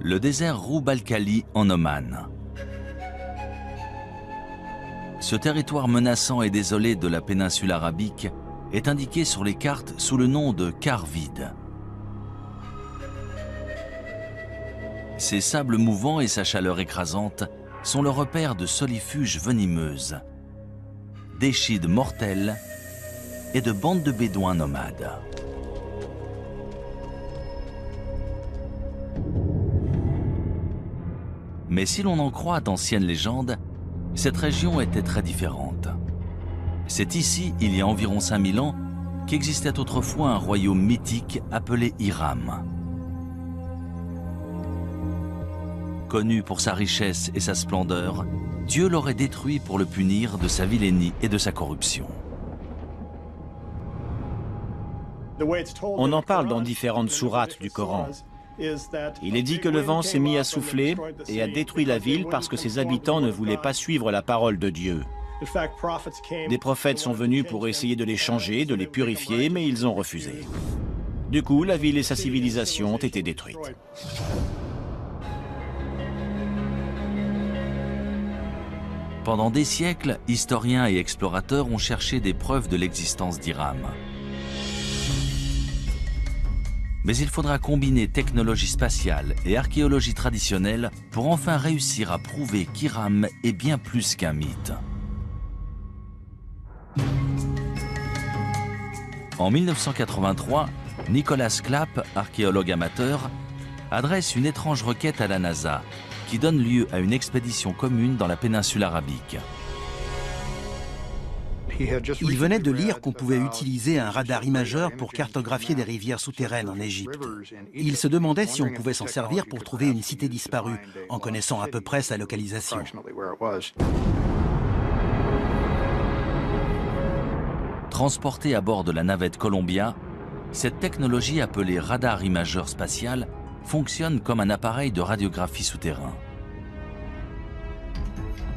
Le désert Roub al-Khali en Oman. Ce territoire menaçant et désolé de la péninsule arabique est indiqué sur les cartes sous le nom de quart vide. Ses sables mouvants et sa chaleur écrasante sont le repère de solifuges venimeuses, d'échides mortelles et de bandes de bédouins nomades. Mais si l'on en croit d'anciennes légendes, cette région était très différente. C'est ici, il y a environ 5000 ans, qu'existait autrefois un royaume mythique appelé Hiram. Connu pour sa richesse et sa splendeur, Dieu l'aurait détruit pour le punir de sa vilainie et de sa corruption. On en parle dans différentes sourates du Coran. Il est dit que le vent s'est mis à souffler et a détruit la ville parce que ses habitants ne voulaient pas suivre la parole de Dieu. Des prophètes sont venus pour essayer de les changer, de les purifier, mais ils ont refusé. Du coup, la ville et sa civilisation ont été détruites. Pendant des siècles, historiens et explorateurs ont cherché des preuves de l'existence d'Hiram. Mais il faudra combiner technologie spatiale et archéologie traditionnelle pour enfin réussir à prouver qu'Hiram est bien plus qu'un mythe. En 1983, Nicholas Clapp, archéologue amateur, adresse une étrange requête à la NASA qui donne lieu à une expédition commune dans la péninsule arabique. Il venait de lire qu'on pouvait utiliser un radar imageur pour cartographier des rivières souterraines en Égypte. Il se demandait si on pouvait s'en servir pour trouver une cité disparue, en connaissant à peu près sa localisation. Transportée à bord de la navette Columbia, cette technologie appelée radar imageur spatial fonctionne comme un appareil de radiographie souterrain.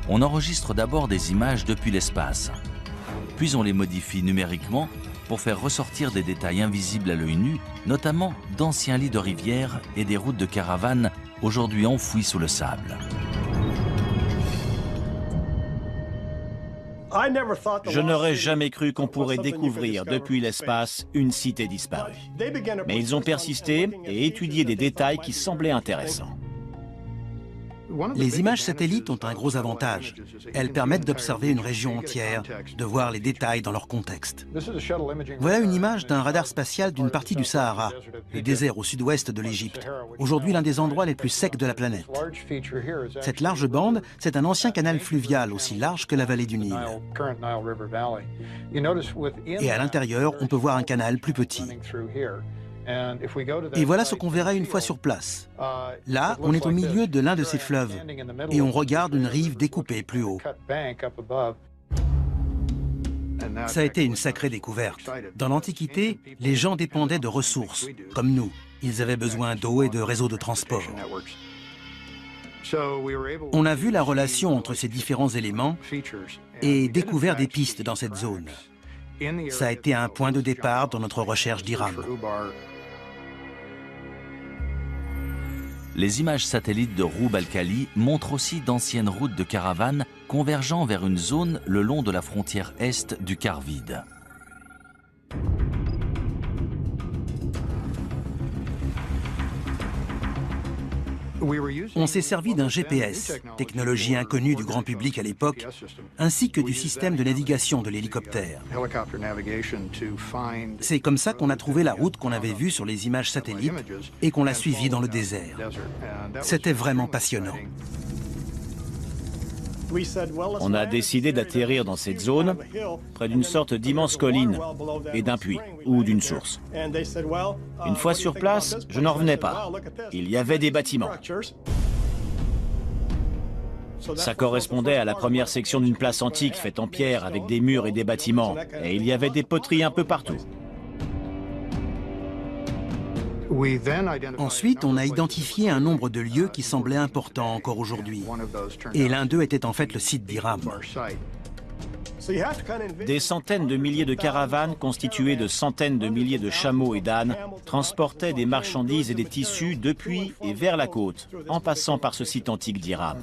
On enregistre d'abord des images depuis l'espace, puis on les modifie numériquement pour faire ressortir des détails invisibles à l'œil nu, notamment d'anciens lits de rivières et des routes de caravanes aujourd'hui enfouies sous le sable. Je n'aurais jamais cru qu'on pourrait découvrir depuis l'espace une cité disparue. Mais ils ont persisté et étudié des détails qui semblaient intéressants. Les images satellites ont un gros avantage. Elles permettent d'observer une région entière, de voir les détails dans leur contexte. Voilà une image d'un radar spatial d'une partie du Sahara, le désert au sud-ouest de l'Égypte, aujourd'hui l'un des endroits les plus secs de la planète. Cette large bande, c'est un ancien canal fluvial aussi large que la vallée du Nil. Et à l'intérieur, on peut voir un canal plus petit. Et voilà ce qu'on verrait une fois sur place. Là, on est au milieu de l'un de ces fleuves et on regarde une rive découpée plus haut. Ça a été une sacrée découverte. Dans l'Antiquité, les gens dépendaient de ressources, comme nous. Ils avaient besoin d'eau et de réseaux de transport. On a vu la relation entre ces différents éléments et découvert des pistes dans cette zone. Ça a été un point de départ dans notre recherche d'Hiram. Les images satellites de Roub al-Khali montrent aussi d'anciennes routes de caravanes convergeant vers une zone le long de la frontière est du quart vide. On s'est servi d'un GPS, technologie inconnue du grand public à l'époque, ainsi que du système de navigation de l'hélicoptère. C'est comme ça qu'on a trouvé la route qu'on avait vue sur les images satellites et qu'on l'a suivie dans le désert. C'était vraiment passionnant. On a décidé d'atterrir dans cette zone, près d'une sorte d'immense colline et d'un puits ou d'une source. Une fois sur place, je n'en revenais pas. Il y avait des bâtiments. Ça correspondait à la première section d'une place antique faite en pierre avec des murs et des bâtiments. Et il y avait des poteries un peu partout. Ensuite, on a identifié un nombre de lieux qui semblaient importants encore aujourd'hui. Et l'un d'eux était en fait le site d'Hiram. Des centaines de milliers de caravanes constituées de centaines de milliers de chameaux et d'ânes transportaient des marchandises et des tissus depuis et vers la côte, en passant par ce site antique d'Hiram.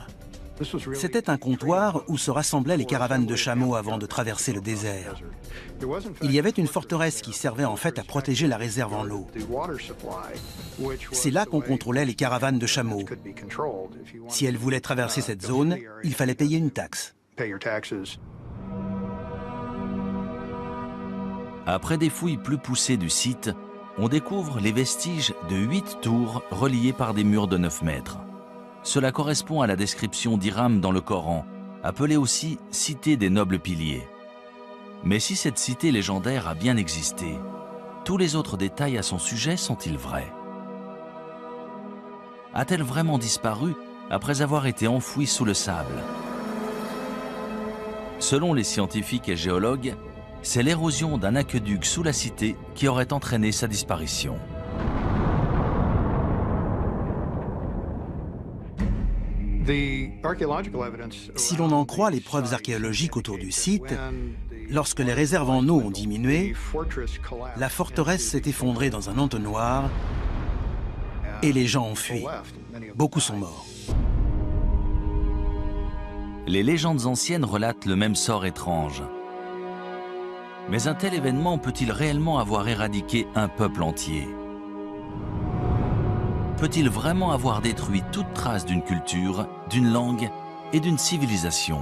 C'était un comptoir où se rassemblaient les caravanes de chameaux avant de traverser le désert. Il y avait une forteresse qui servait en fait à protéger la réserve en eau. C'est là qu'on contrôlait les caravanes de chameaux. Si elles voulaient traverser cette zone, il fallait payer une taxe. Après des fouilles plus poussées du site, on découvre les vestiges de 8 tours reliées par des murs de 9 mètres. Cela correspond à la description d'Hiram dans le Coran, appelée aussi « cité des nobles piliers ». Mais si cette cité légendaire a bien existé, tous les autres détails à son sujet sont-ils vrais? A-t-elle vraiment disparu après avoir été enfouie sous le sable? Selon les scientifiques et géologues, c'est l'érosion d'un aqueduc sous la cité qui aurait entraîné sa disparition. Si l'on en croit les preuves archéologiques autour du site, lorsque les réserves en eau ont diminué, la forteresse s'est effondrée dans un entonnoir et les gens ont fui. Beaucoup sont morts. Les légendes anciennes relatent le même sort étrange. Mais un tel événement peut-il réellement avoir éradiqué un peuple entier? Peut-il vraiment avoir détruit toute trace d'une culture, d'une langue et d'une civilisation?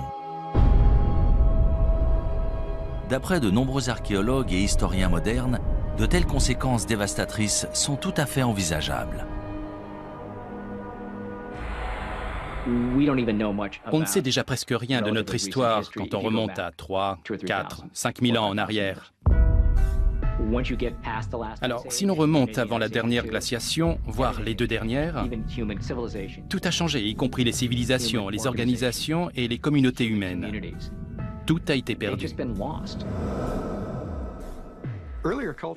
D'après de nombreux archéologues et historiens modernes, de telles conséquences dévastatrices sont tout à fait envisageables. On ne sait déjà presque rien de notre histoire quand on remonte à 3, 4, 5 000 ans en arrière. Alors, si l'on remonte avant la dernière glaciation, voire les 2 dernières, tout a changé, y compris les civilisations, les organisations et les communautés humaines. Tout a été perdu.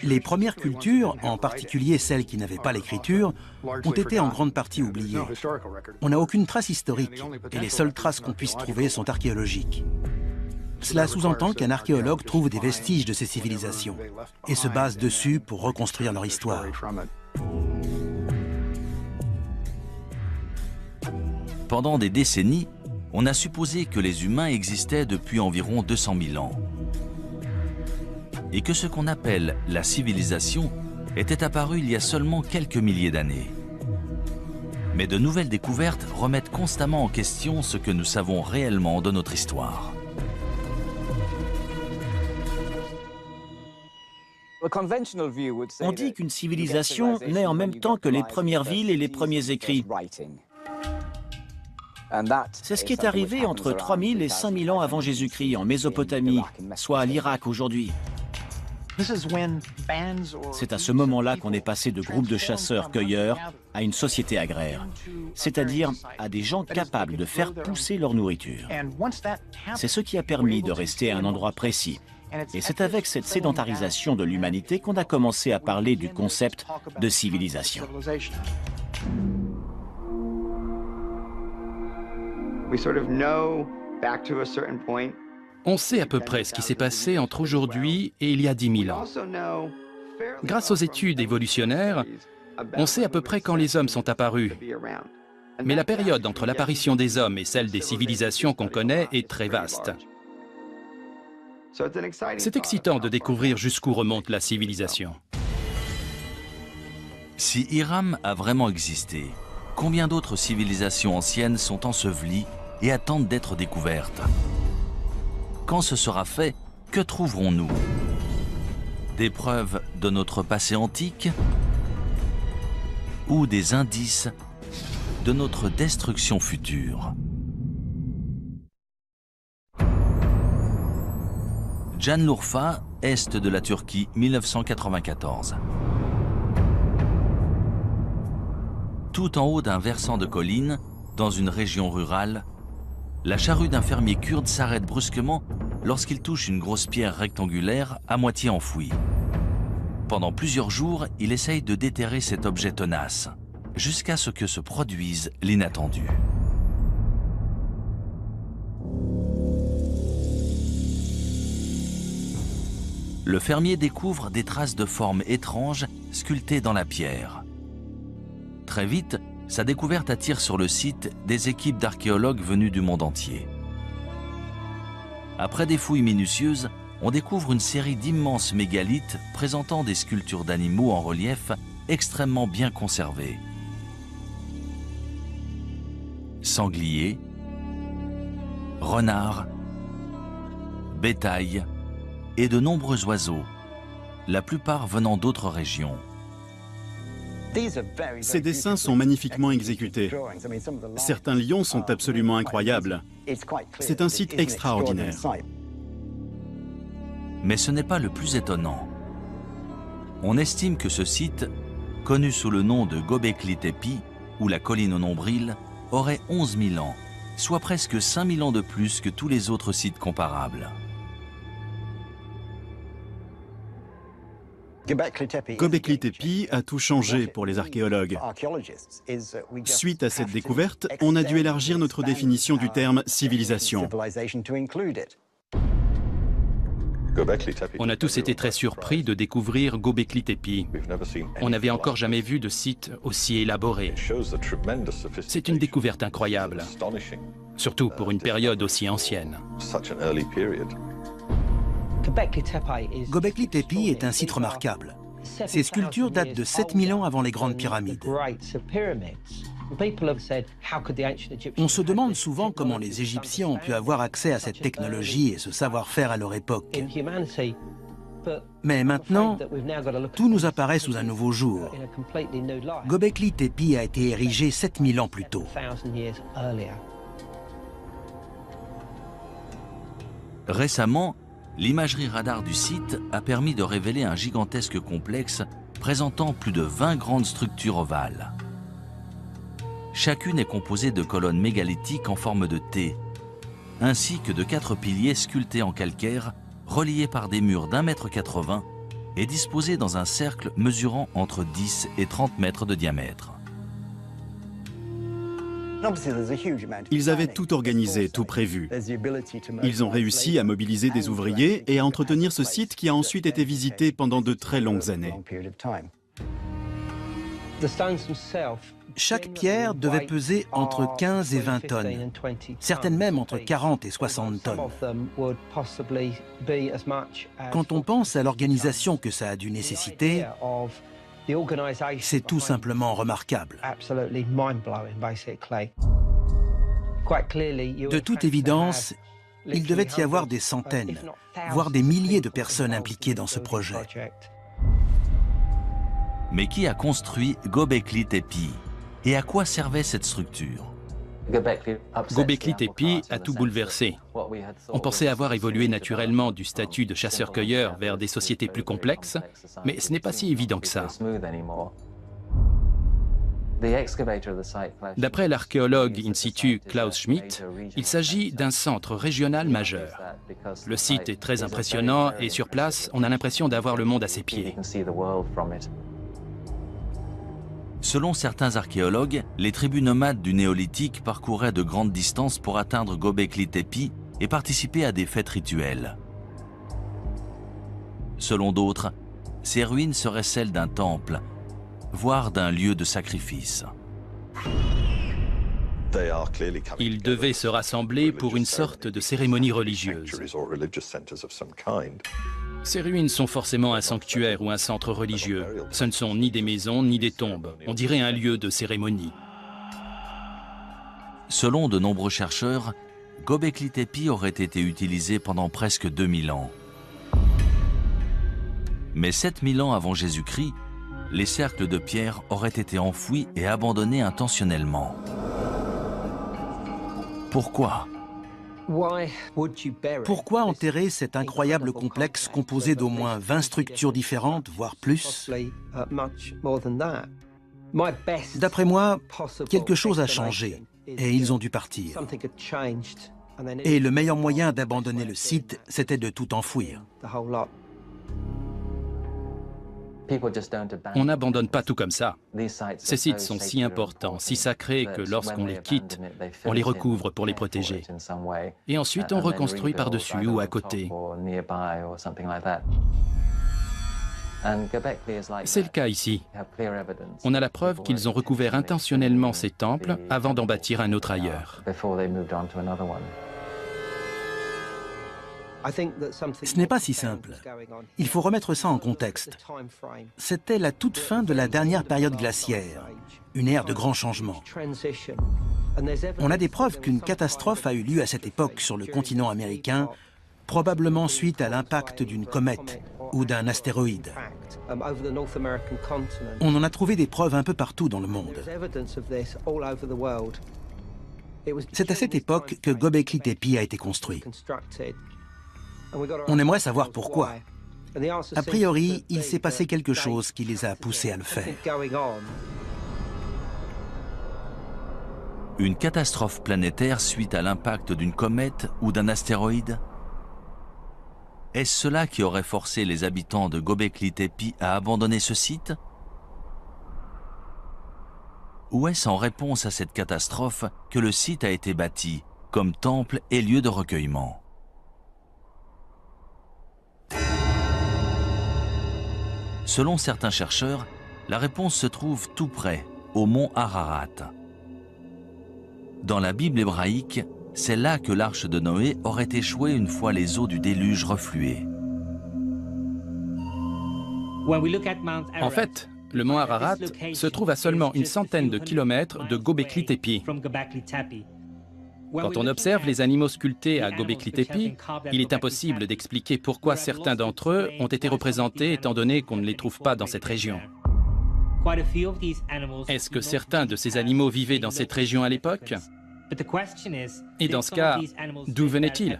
Les premières cultures, en particulier celles qui n'avaient pas l'écriture, ont été en grande partie oubliées. On n'a aucune trace historique et les seules traces qu'on puisse trouver sont archéologiques. Cela sous-entend qu'un archéologue trouve des vestiges de ces civilisations et se base dessus pour reconstruire leur histoire. Pendant des décennies, on a supposé que les humains existaient depuis environ 200 000 ans. Et que ce qu'on appelle la civilisation était apparu il y a seulement quelques milliers d'années. Mais de nouvelles découvertes remettent constamment en question ce que nous savons réellement de notre histoire. On dit qu'une civilisation naît en même temps que les premières villes et les premiers écrits. C'est ce qui est arrivé entre 3000 et 5000 ans avant Jésus-Christ en Mésopotamie, soit à l'Irak aujourd'hui. C'est à ce moment-là qu'on est passé de groupes de chasseurs-cueilleurs à une société agraire, c'est-à-dire à des gens capables de faire pousser leur nourriture. C'est ce qui a permis de rester à un endroit précis. Et c'est avec cette sédentarisation de l'humanité qu'on a commencé à parler du concept de civilisation. On sait à peu près ce qui s'est passé entre aujourd'hui et il y a 10 000 ans. Grâce aux études évolutionnaires, on sait à peu près quand les hommes sont apparus. Mais la période entre l'apparition des hommes et celle des civilisations qu'on connaît est très vaste. C'est excitant de découvrir jusqu'où remonte la civilisation. Si Hiram a vraiment existé, combien d'autres civilisations anciennes sont ensevelies et attendent d'être découvertes? Quand ce sera fait, que trouverons-nous? Des preuves de notre passé antique ou des indices de notre destruction future? Şanlıurfa, est de la Turquie, 1994. Tout en haut d'un versant de colline, dans une région rurale, la charrue d'un fermier kurde s'arrête brusquement lorsqu'il touche une grosse pierre rectangulaire à moitié enfouie. Pendant plusieurs jours, il essaye de déterrer cet objet tenace, jusqu'à ce que se produise l'inattendu. le fermier découvre des traces de formes étranges sculptées dans la pierre. Très vite, sa découverte attire sur le site des équipes d'archéologues venus du monde entier. Après des fouilles minutieuses, on découvre une série d'immenses mégalithes présentant des sculptures d'animaux en relief extrêmement bien conservées. Sangliers, renards, bétail et de nombreux oiseaux, la plupart venant d'autres régions. Ces dessins sont magnifiquement exécutés. Certains lions sont absolument incroyables. C'est un site extraordinaire. Mais ce n'est pas le plus étonnant. On estime que ce site, connu sous le nom de Göbekli Tepe, ou la colline au nombril, aurait 11 000 ans, soit presque 5 000 ans de plus que tous les autres sites comparables. Göbekli Tepe a tout changé pour les archéologues. Suite à cette découverte, on a dû élargir notre définition du terme civilisation. On a tous été très surpris de découvrir Göbekli Tepe. On n'avait encore jamais vu de site aussi élaboré. C'est une découverte incroyable, surtout pour une période aussi ancienne. Göbekli Tepe est un site remarquable. Ces sculptures datent de 7000 ans avant les grandes pyramides. On se demande souvent comment les Égyptiens ont pu avoir accès à cette technologie et ce savoir-faire à leur époque. Mais maintenant, tout nous apparaît sous un nouveau jour. Göbekli Tepe a été érigé 7000 ans plus tôt. Récemment, l'imagerie radar du site a permis de révéler un gigantesque complexe présentant plus de 20 grandes structures ovales. Chacune est composée de colonnes mégalithiques en forme de T, ainsi que de 4 piliers sculptés en calcaire, reliés par des murs d'1,80 m et disposés dans un cercle mesurant entre 10 et 30 mètres de diamètre. Ils avaient tout organisé, tout prévu. Ils ont réussi à mobiliser des ouvriers et à entretenir ce site qui a ensuite été visité pendant de très longues années. Chaque pierre devait peser entre 15 et 20 tonnes, certaines même entre 40 et 60 tonnes. Quand on pense à l'organisation que ça a dû nécessiter, c'est tout simplement remarquable. De toute évidence, il devait y avoir des centaines, voire des milliers de personnes impliquées dans ce projet. Mais qui a construit Göbekli Tepe? Et à quoi servait cette structure? Göbekli Tepe a tout bouleversé. On pensait avoir évolué naturellement du statut de chasseur-cueilleur vers des sociétés plus complexes, mais ce n'est pas si évident que ça. D'après l'archéologue in situ Klaus Schmidt, il s'agit d'un centre régional majeur. Le site est très impressionnant et sur place, on a l'impression d'avoir le monde à ses pieds. Selon certains archéologues, les tribus nomades du néolithique parcouraient de grandes distances pour atteindre Göbekli Tepe et participer à des fêtes rituelles. Selon d'autres, ces ruines seraient celles d'un temple, voire d'un lieu de sacrifice. Ils devaient se rassembler pour une sorte de cérémonie religieuse. Ces ruines sont forcément un sanctuaire ou un centre religieux. Ce ne sont ni des maisons ni des tombes. On dirait un lieu de cérémonie. Selon de nombreux chercheurs, Göbekli Tepe aurait été utilisé pendant presque 2000 ans. Mais 7000 ans avant Jésus-Christ, les cercles de pierre auraient été enfouis et abandonnés intentionnellement. Pourquoi ? Pourquoi enterrer cet incroyable complexe composé d'au moins 20 structures différentes, voire plus? D'après moi, quelque chose a changé et ils ont dû partir. Et le meilleur moyen d'abandonner le site, c'était de tout enfouir. On n'abandonne pas tout comme ça. Ces sites sont si importants, si sacrés que lorsqu'on les quitte, on les recouvre pour les protéger. Et ensuite, on reconstruit par-dessus ou à côté. C'est le cas ici. On a la preuve qu'ils ont recouvert intentionnellement ces temples avant d'en bâtir un autre ailleurs. Ce n'est pas si simple. Il faut remettre ça en contexte. C'était la toute fin de la dernière période glaciaire, une ère de grands changements. On a des preuves qu'une catastrophe a eu lieu à cette époque sur le continent américain, probablement suite à l'impact d'une comète ou d'un astéroïde. On en a trouvé des preuves un peu partout dans le monde. C'est à cette époque que Göbekli Tepe a été construit. On aimerait savoir pourquoi. A priori, il s'est passé quelque chose qui les a poussés à le faire. Une catastrophe planétaire suite à l'impact d'une comète ou d'un astéroïde? Est-ce cela qui aurait forcé les habitants de Göbekli Tepe à abandonner ce site? Ou est-ce en réponse à cette catastrophe que le site a été bâti comme temple et lieu de recueillement? Selon certains chercheurs, la réponse se trouve tout près, au mont Ararat. Dans la Bible hébraïque, c'est là que l'arche de Noé aurait échoué une fois les eaux du déluge refluées. En fait, le mont Ararat se trouve à seulement une centaine de kilomètres de Göbekli Tepe. Quand on observe les animaux sculptés à Göbekli Tepe, il est impossible d'expliquer pourquoi certains d'entre eux ont été représentés étant donné qu'on ne les trouve pas dans cette région. Est-ce que certains de ces animaux vivaient dans cette région à l'époque? Et dans ce cas, d'où venaient-ils?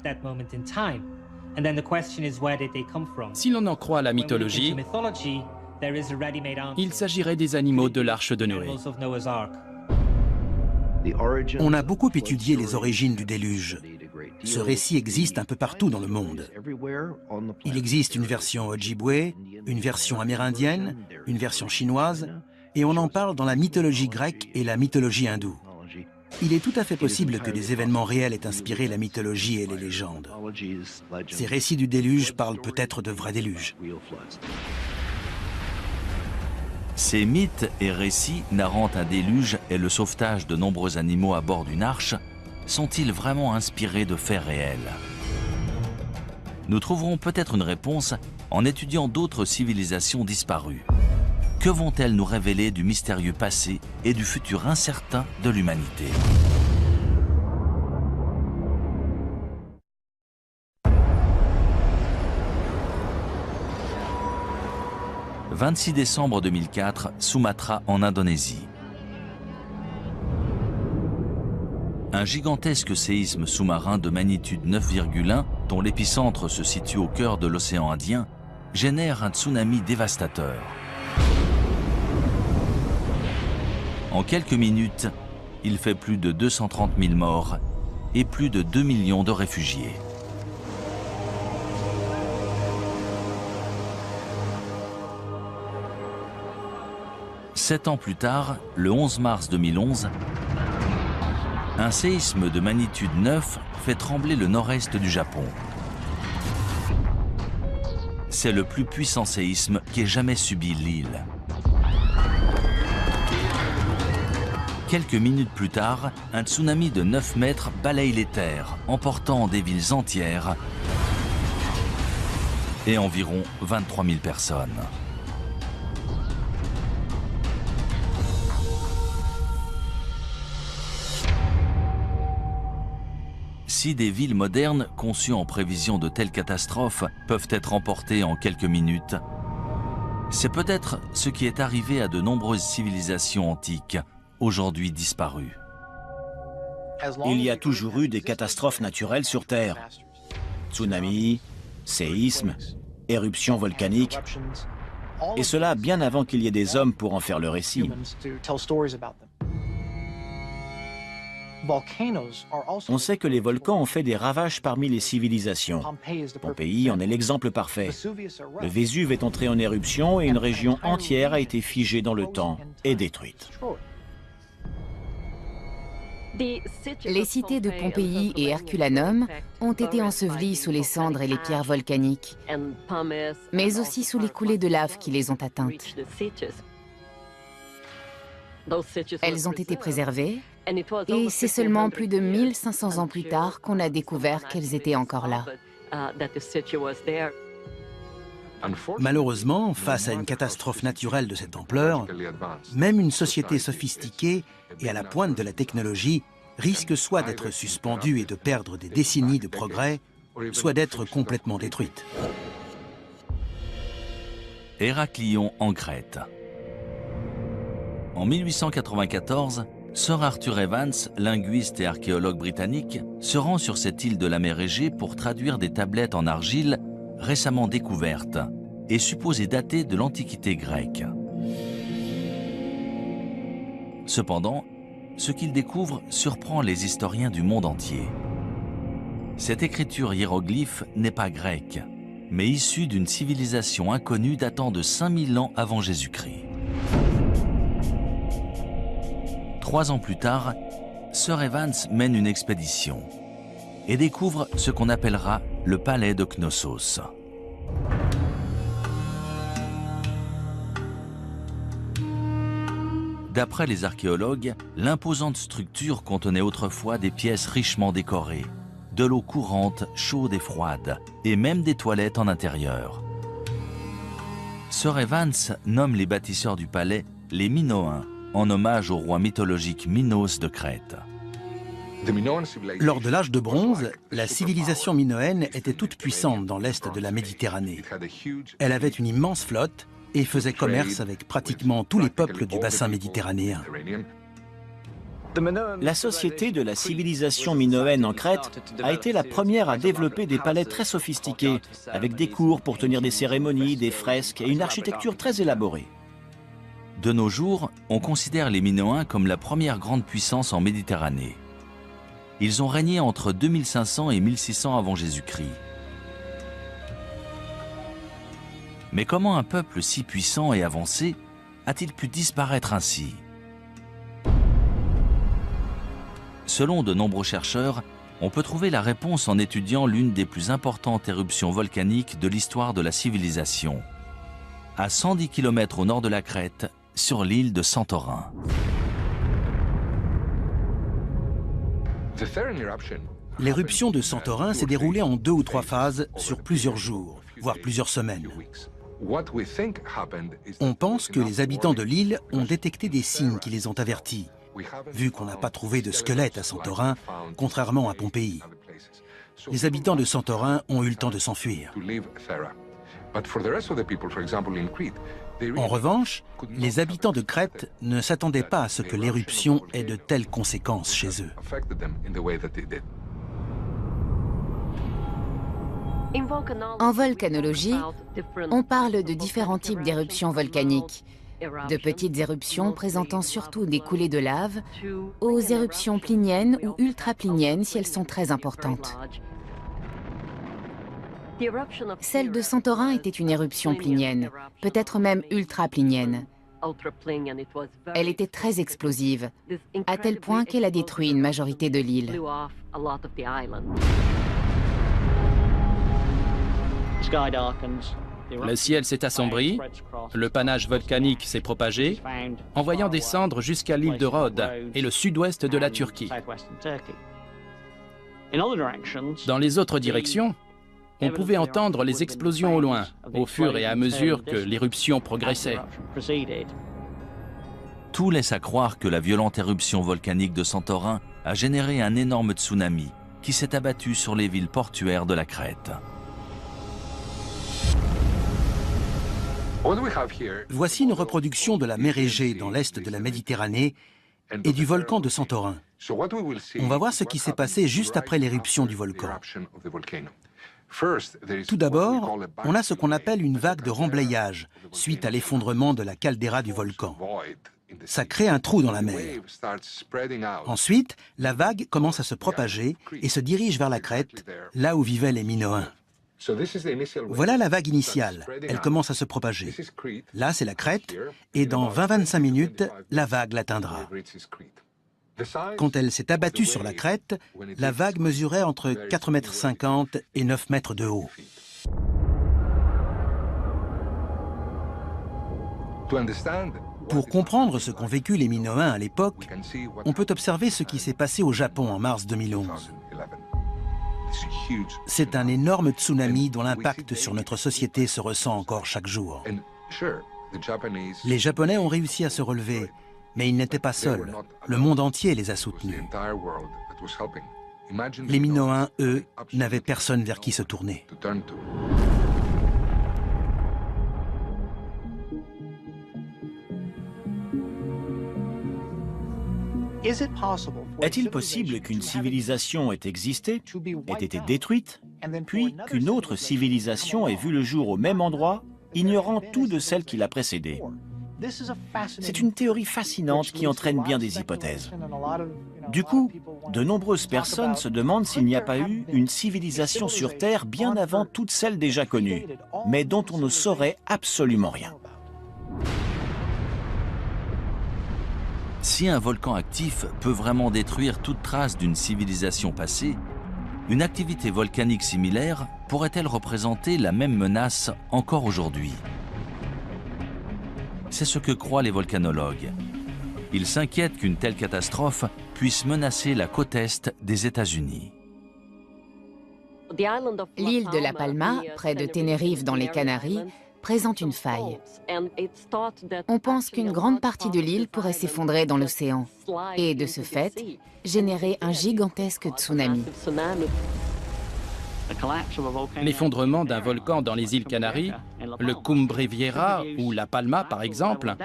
Si l'on en croit la mythologie, il s'agirait des animaux de l'arche de Noé. On a beaucoup étudié les origines du déluge. Ce récit existe un peu partout dans le monde. Il existe une version Ojibwe, une version amérindienne, une version chinoise, et on en parle dans la mythologie grecque et la mythologie hindoue. Il est tout à fait possible que des événements réels aient inspiré la mythologie et les légendes. Ces récits du déluge parlent peut-être de vrais déluges. Ces mythes et récits narrant un déluge et le sauvetage de nombreux animaux à bord d'une arche sont-ils vraiment inspirés de faits réels? Nous trouverons peut-être une réponse en étudiant d'autres civilisations disparues. Que vont-elles nous révéler du mystérieux passé et du futur incertain de l'humanité? « 26 décembre 2004, Sumatra en Indonésie. Un gigantesque séisme sous-marin de magnitude 9,1, dont l'épicentre se situe au cœur de l'océan Indien, génère un tsunami dévastateur. En quelques minutes, il fait plus de 230 000 morts et plus de 2 millions de réfugiés. Sept ans plus tard, le 11 mars 2011, un séisme de magnitude 9 fait trembler le nord-est du Japon. C'est le plus puissant séisme qu'ait jamais subi l'île. Quelques minutes plus tard, un tsunami de 9 mètres balaye les terres, emportant des villes entières et environ 23 000 personnes. Si des villes modernes, conçues en prévision de telles catastrophes, peuvent être emportées en quelques minutes, c'est peut-être ce qui est arrivé à de nombreuses civilisations antiques, aujourd'hui disparues. Il y a toujours eu des catastrophes naturelles sur Terre. Tsunamis, séismes, éruptions volcaniques, et cela bien avant qu'il y ait des hommes pour en faire le récit. On sait que les volcans ont fait des ravages parmi les civilisations. Pompéi en est l'exemple parfait. Le Vésuve est entré en éruption et une région entière a été figée dans le temps et détruite. Les cités de Pompéi et Herculanum ont été ensevelies sous les cendres et les pierres volcaniques, mais aussi sous les coulées de lave qui les ont atteintes. Elles ont été préservées, et c'est seulement plus de 1500 ans plus tard qu'on a découvert qu'elles étaient encore là. Malheureusement, face à une catastrophe naturelle de cette ampleur, même une société sophistiquée et à la pointe de la technologie risque soit d'être suspendue et de perdre des décennies de progrès, soit d'être complètement détruite. Héraclion en Crète. En 1894, Sir Arthur Evans, linguiste et archéologue britannique, se rend sur cette île de la mer Égée pour traduire des tablettes en argile récemment découvertes et supposées datées de l'Antiquité grecque. Cependant, ce qu'il découvre surprend les historiens du monde entier. Cette écriture hiéroglyphe n'est pas grecque, mais issue d'une civilisation inconnue datant de 5000 ans avant Jésus-Christ. 3 ans plus tard, Sir Evans mène une expédition et découvre ce qu'on appellera le palais de Knossos. D'après les archéologues, l'imposante structure contenait autrefois des pièces richement décorées, de l'eau courante, chaude et froide, et même des toilettes en intérieur. Sir Evans nomme les bâtisseurs du palais les Minoens, en hommage au roi mythologique Minos de Crète. Lors de l'âge de bronze, la civilisation minoenne était toute puissante dans l'est de la Méditerranée. Elle avait une immense flotte et faisait commerce avec pratiquement tous les peuples du bassin méditerranéen. La société de la civilisation minoenne en Crète a été la première à développer des palais très sophistiqués, avec des cours pour tenir des cérémonies, des fresques et une architecture très élaborée. De nos jours, on considère les Minoens comme la première grande puissance en Méditerranée. Ils ont régné entre 2500 et 1600 avant Jésus-Christ. Mais comment un peuple si puissant et avancé a-t-il pu disparaître ainsi? Selon de nombreux chercheurs, on peut trouver la réponse en étudiant l'une des plus importantes éruptions volcaniques de l'histoire de la civilisation, à 110 km au nord de la Crète, sur l'île de Santorin. L'éruption de Santorin s'est déroulée en 2 ou 3 phases sur plusieurs jours, voire plusieurs semaines. On pense que les habitants de l'île ont détecté des signes qui les ont avertis, vu qu'on n'a pas trouvé de squelette à Santorin, contrairement à Pompéi. Les habitants de Santorin ont eu le temps de s'enfuir. En revanche, les habitants de Crète ne s'attendaient pas à ce que l'éruption ait de telles conséquences chez eux. En volcanologie, on parle de différents types d'éruptions volcaniques, de petites éruptions présentant surtout des coulées de lave, aux éruptions pliniennes ou ultrapliniennes si elles sont très importantes. Celle de Santorin était une éruption plinienne, peut-être même ultraplinienne. Elle était très explosive, à tel point qu'elle a détruit une majorité de l'île. Le ciel s'est assombri, le panache volcanique s'est propagé, envoyant des cendres jusqu'à l'île de Rhodes et le sud-ouest de la Turquie. Dans les autres directions, on pouvait entendre les explosions au loin, au fur et à mesure que l'éruption progressait. Tout laisse à croire que la violente éruption volcanique de Santorin a généré un énorme tsunami qui s'est abattu sur les villes portuaires de la Crète. Voici une reproduction de la mer Égée dans l'est de la Méditerranée et du volcan de Santorin. On va voir ce qui s'est passé juste après l'éruption du volcan. Tout d'abord, on a ce qu'on appelle une vague de remblayage, suite à l'effondrement de la caldeira du volcan. Ça crée un trou dans la mer. Ensuite, la vague commence à se propager et se dirige vers la crête, là où vivaient les Minoens. Voilà la vague initiale. Elle commence à se propager. Là, c'est la crête, et dans 20-25 minutes, la vague l'atteindra. Quand elle s'est abattue sur la crête, la vague mesurait entre 4,50 m et 9 mètres de haut. Pour comprendre ce qu'ont vécu les Minoens à l'époque, on peut observer ce qui s'est passé au Japon en mars 2011. C'est un énorme tsunami dont l'impact sur notre société se ressent encore chaque jour. Les Japonais ont réussi à se relever, mais ils n'étaient pas seuls. Le monde entier les a soutenus. Les Minoens, eux, n'avaient personne vers qui se tourner. Est-il possible qu'une civilisation ait existé, ait été détruite, puis qu'une autre civilisation ait vu le jour au même endroit, ignorant tout de celle qui l'a précédée? C'est une théorie fascinante qui entraîne bien des hypothèses. Du coup, de nombreuses personnes se demandent s'il n'y a pas eu une civilisation sur Terre bien avant toutes celles déjà connues, mais dont on ne saurait absolument rien. Si un volcan actif peut vraiment détruire toute trace d'une civilisation passée, une activité volcanique similaire pourrait-elle représenter la même menace encore aujourd'hui? C'est ce que croient les volcanologues. Ils s'inquiètent qu'une telle catastrophe puisse menacer la côte est des États-Unis. L'île de La Palma, près de Tenerife dans les Canaries, présente une faille. On pense qu'une grande partie de l'île pourrait s'effondrer dans l'océan et, de ce fait, générer un gigantesque tsunami. L'effondrement d'un volcan dans les îles Canaries, le Cumbre Vieja ou La Palma par exemple,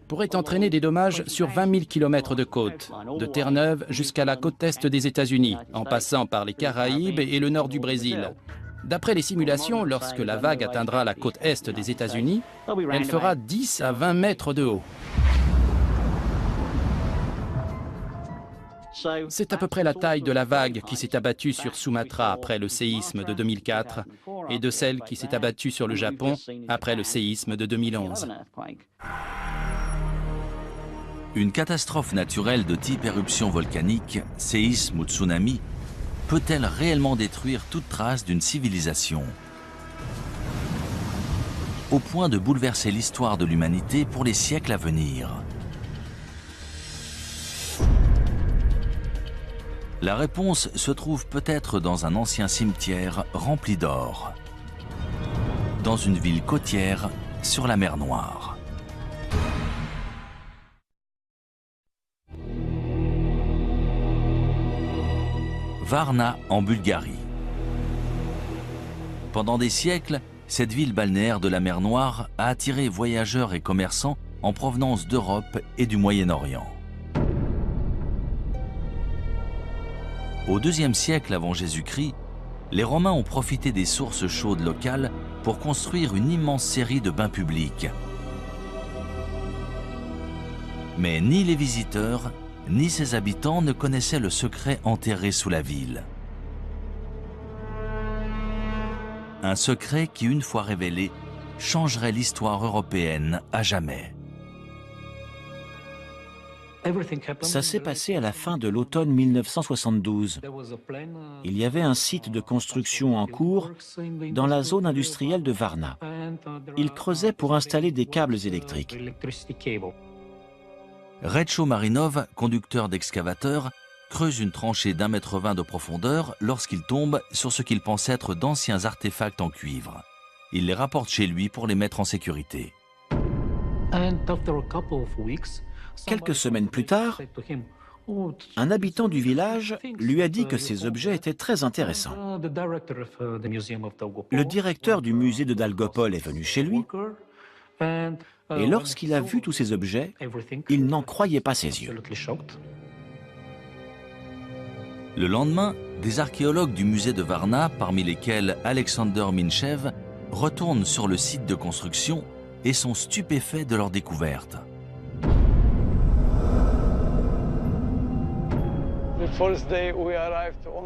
pourrait entraîner des dommages sur 20 000 km de côte, de Terre-Neuve jusqu'à la côte est des États-Unis, en passant par les Caraïbes et le nord du Brésil. D'après les simulations, lorsque la vague atteindra la côte est des États-Unis, elle fera 10 à 20 mètres de haut. C'est à peu près la taille de la vague qui s'est abattue sur Sumatra après le séisme de 2004 et de celle qui s'est abattue sur le Japon après le séisme de 2011. Une catastrophe naturelle de type éruption volcanique, séisme ou tsunami, peut-elle réellement détruire toute trace d'une civilisation? Au point de bouleverser l'histoire de l'humanité pour les siècles à venir. La réponse se trouve peut-être dans un ancien cimetière rempli d'or, dans une ville côtière sur la mer Noire. Varna en Bulgarie. Pendant des siècles, cette ville balnéaire de la mer Noire a attiré voyageurs et commerçants en provenance d'Europe et du Moyen-Orient. Au IIe siècle avant Jésus-Christ, les Romains ont profité des sources chaudes locales pour construire une immense série de bains publics. Mais ni les visiteurs, ni ses habitants ne connaissaient le secret enterré sous la ville. Un secret qui, une fois révélé, changerait l'histoire européenne à jamais. Ça s'est passé à la fin de l'automne 1972. Il y avait un site de construction en cours dans la zone industrielle de Varna. Ils creusaient pour installer des câbles électriques. Recho Marinov, conducteur d'excavateur, creuse une tranchée d'1,20 m de profondeur lorsqu'il tombe sur ce qu'il pense être d'anciens artefacts en cuivre. Il les rapporte chez lui pour les mettre en sécurité. Quelques semaines plus tard, un habitant du village lui a dit que ces objets étaient très intéressants. Le directeur du musée de Dalgopol est venu chez lui et lorsqu'il a vu tous ces objets, il n'en croyait pas ses yeux. Le lendemain, des archéologues du musée de Varna, parmi lesquels Alexander Minchev, retournent sur le site de construction et sont stupéfaits de leur découverte.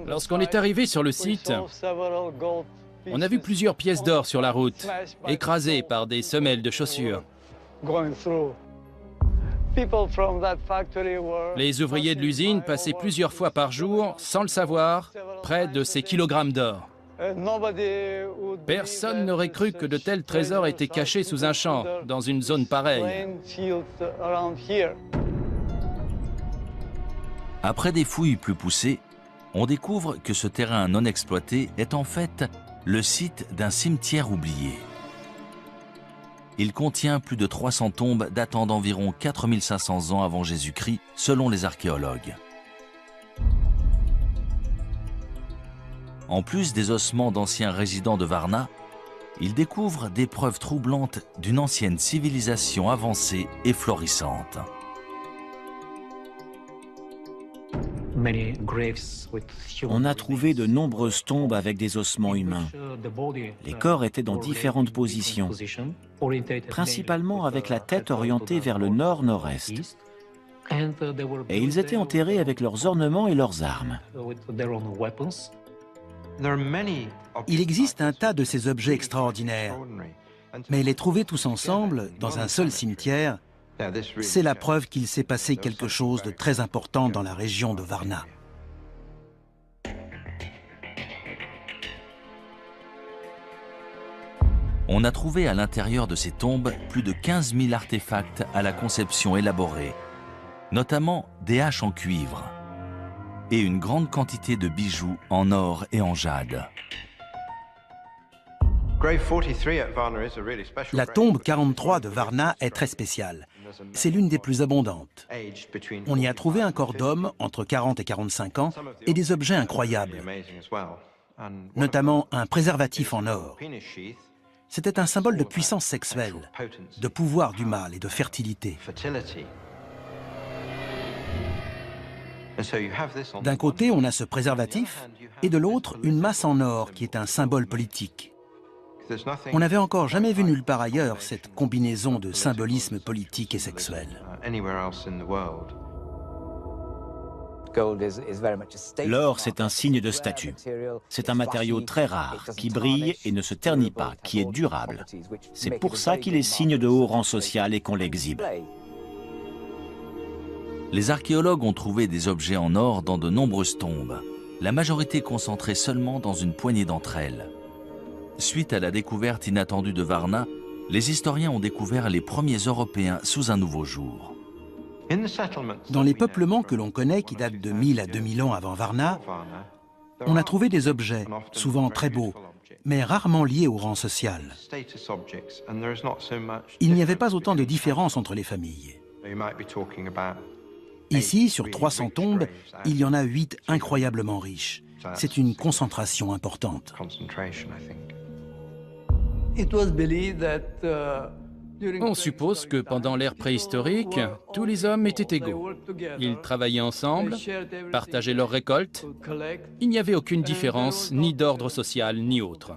Lorsqu'on est arrivé sur le site, on a vu plusieurs pièces d'or sur la route, écrasées par des semelles de chaussures. Les ouvriers de l'usine passaient plusieurs fois par jour, sans le savoir, près de ces kilogrammes d'or. Personne n'aurait cru que de tels trésors étaient cachés sous un champ, dans une zone pareille. Après des fouilles plus poussées, on découvre que ce terrain non exploité est en fait le site d'un cimetière oublié. Il contient plus de 300 tombes datant d'environ 4500 ans avant Jésus-Christ, selon les archéologues. En plus des ossements d'anciens résidents de Varna, ils découvrent des preuves troublantes d'une ancienne civilisation avancée et florissante. On a trouvé de nombreuses tombes avec des ossements humains. Les corps étaient dans différentes positions, principalement avec la tête orientée vers le nord-nord-est. Et ils étaient enterrés avec leurs ornements et leurs armes. Il existe un tas de ces objets extraordinaires, mais les trouver tous ensemble, dans un seul cimetière, c'est la preuve qu'il s'est passé quelque chose de très important dans la région de Varna. On a trouvé à l'intérieur de ces tombes plus de 15 000 artefacts à la conception élaborée, notamment des haches en cuivre et une grande quantité de bijoux en or et en jade. La tombe 43 de Varna est très spéciale. C'est l'une des plus abondantes. On y a trouvé un corps d'homme entre 40 et 45 ans et des objets incroyables, notamment un préservatif en or. C'était un symbole de puissance sexuelle, de pouvoir du mâle et de fertilité. D'un côté, on a ce préservatif, et de l'autre, une masse en or qui est un symbole politique. On n'avait encore jamais vu nulle part ailleurs cette combinaison de symbolisme politique et sexuel. L'or, c'est un signe de statut. C'est un matériau très rare, qui brille et ne se ternit pas, qui est durable. C'est pour ça qu'il est signe de haut rang social et qu'on l'exhibe. Les archéologues ont trouvé des objets en or dans de nombreuses tombes, la majorité concentrée seulement dans une poignée d'entre elles. Suite à la découverte inattendue de Varna, les historiens ont découvert les premiers Européens sous un nouveau jour. Dans les peuplements que l'on connaît, qui datent de 1000 à 2000 ans avant Varna, on a trouvé des objets, souvent très beaux, mais rarement liés au rang social. Il n'y avait pas autant de différence entre les familles. Ici, sur 300 tombes, il y en a 8 incroyablement riches. C'est une concentration importante. On suppose que pendant l'ère préhistorique, tous les hommes étaient égaux. Ils travaillaient ensemble, partageaient leurs récoltes. Il n'y avait aucune différence, ni d'ordre social, ni autre.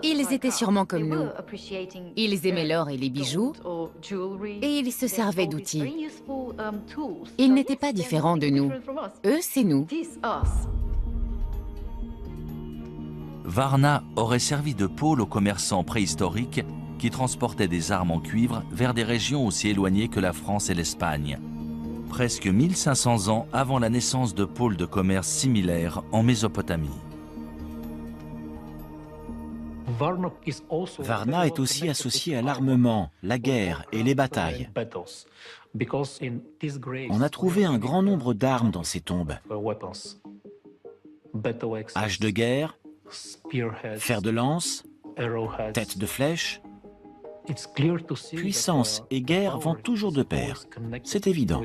Ils étaient sûrement comme nous. Ils aimaient l'or et les bijoux, et ils se servaient d'outils. Ils n'étaient pas différents de nous. Eux, c'est nous. Varna aurait servi de pôle aux commerçants préhistoriques qui transportaient des armes en cuivre vers des régions aussi éloignées que la France et l'Espagne, presque 1500 ans avant la naissance de pôles de commerce similaires en Mésopotamie. Varna est aussi associé à l'armement, la guerre et les batailles. On a trouvé un grand nombre d'armes dans ces tombes. Haches de guerre, fer de lance, tête de flèche. Puissance et guerre vont toujours de pair. C'est évident.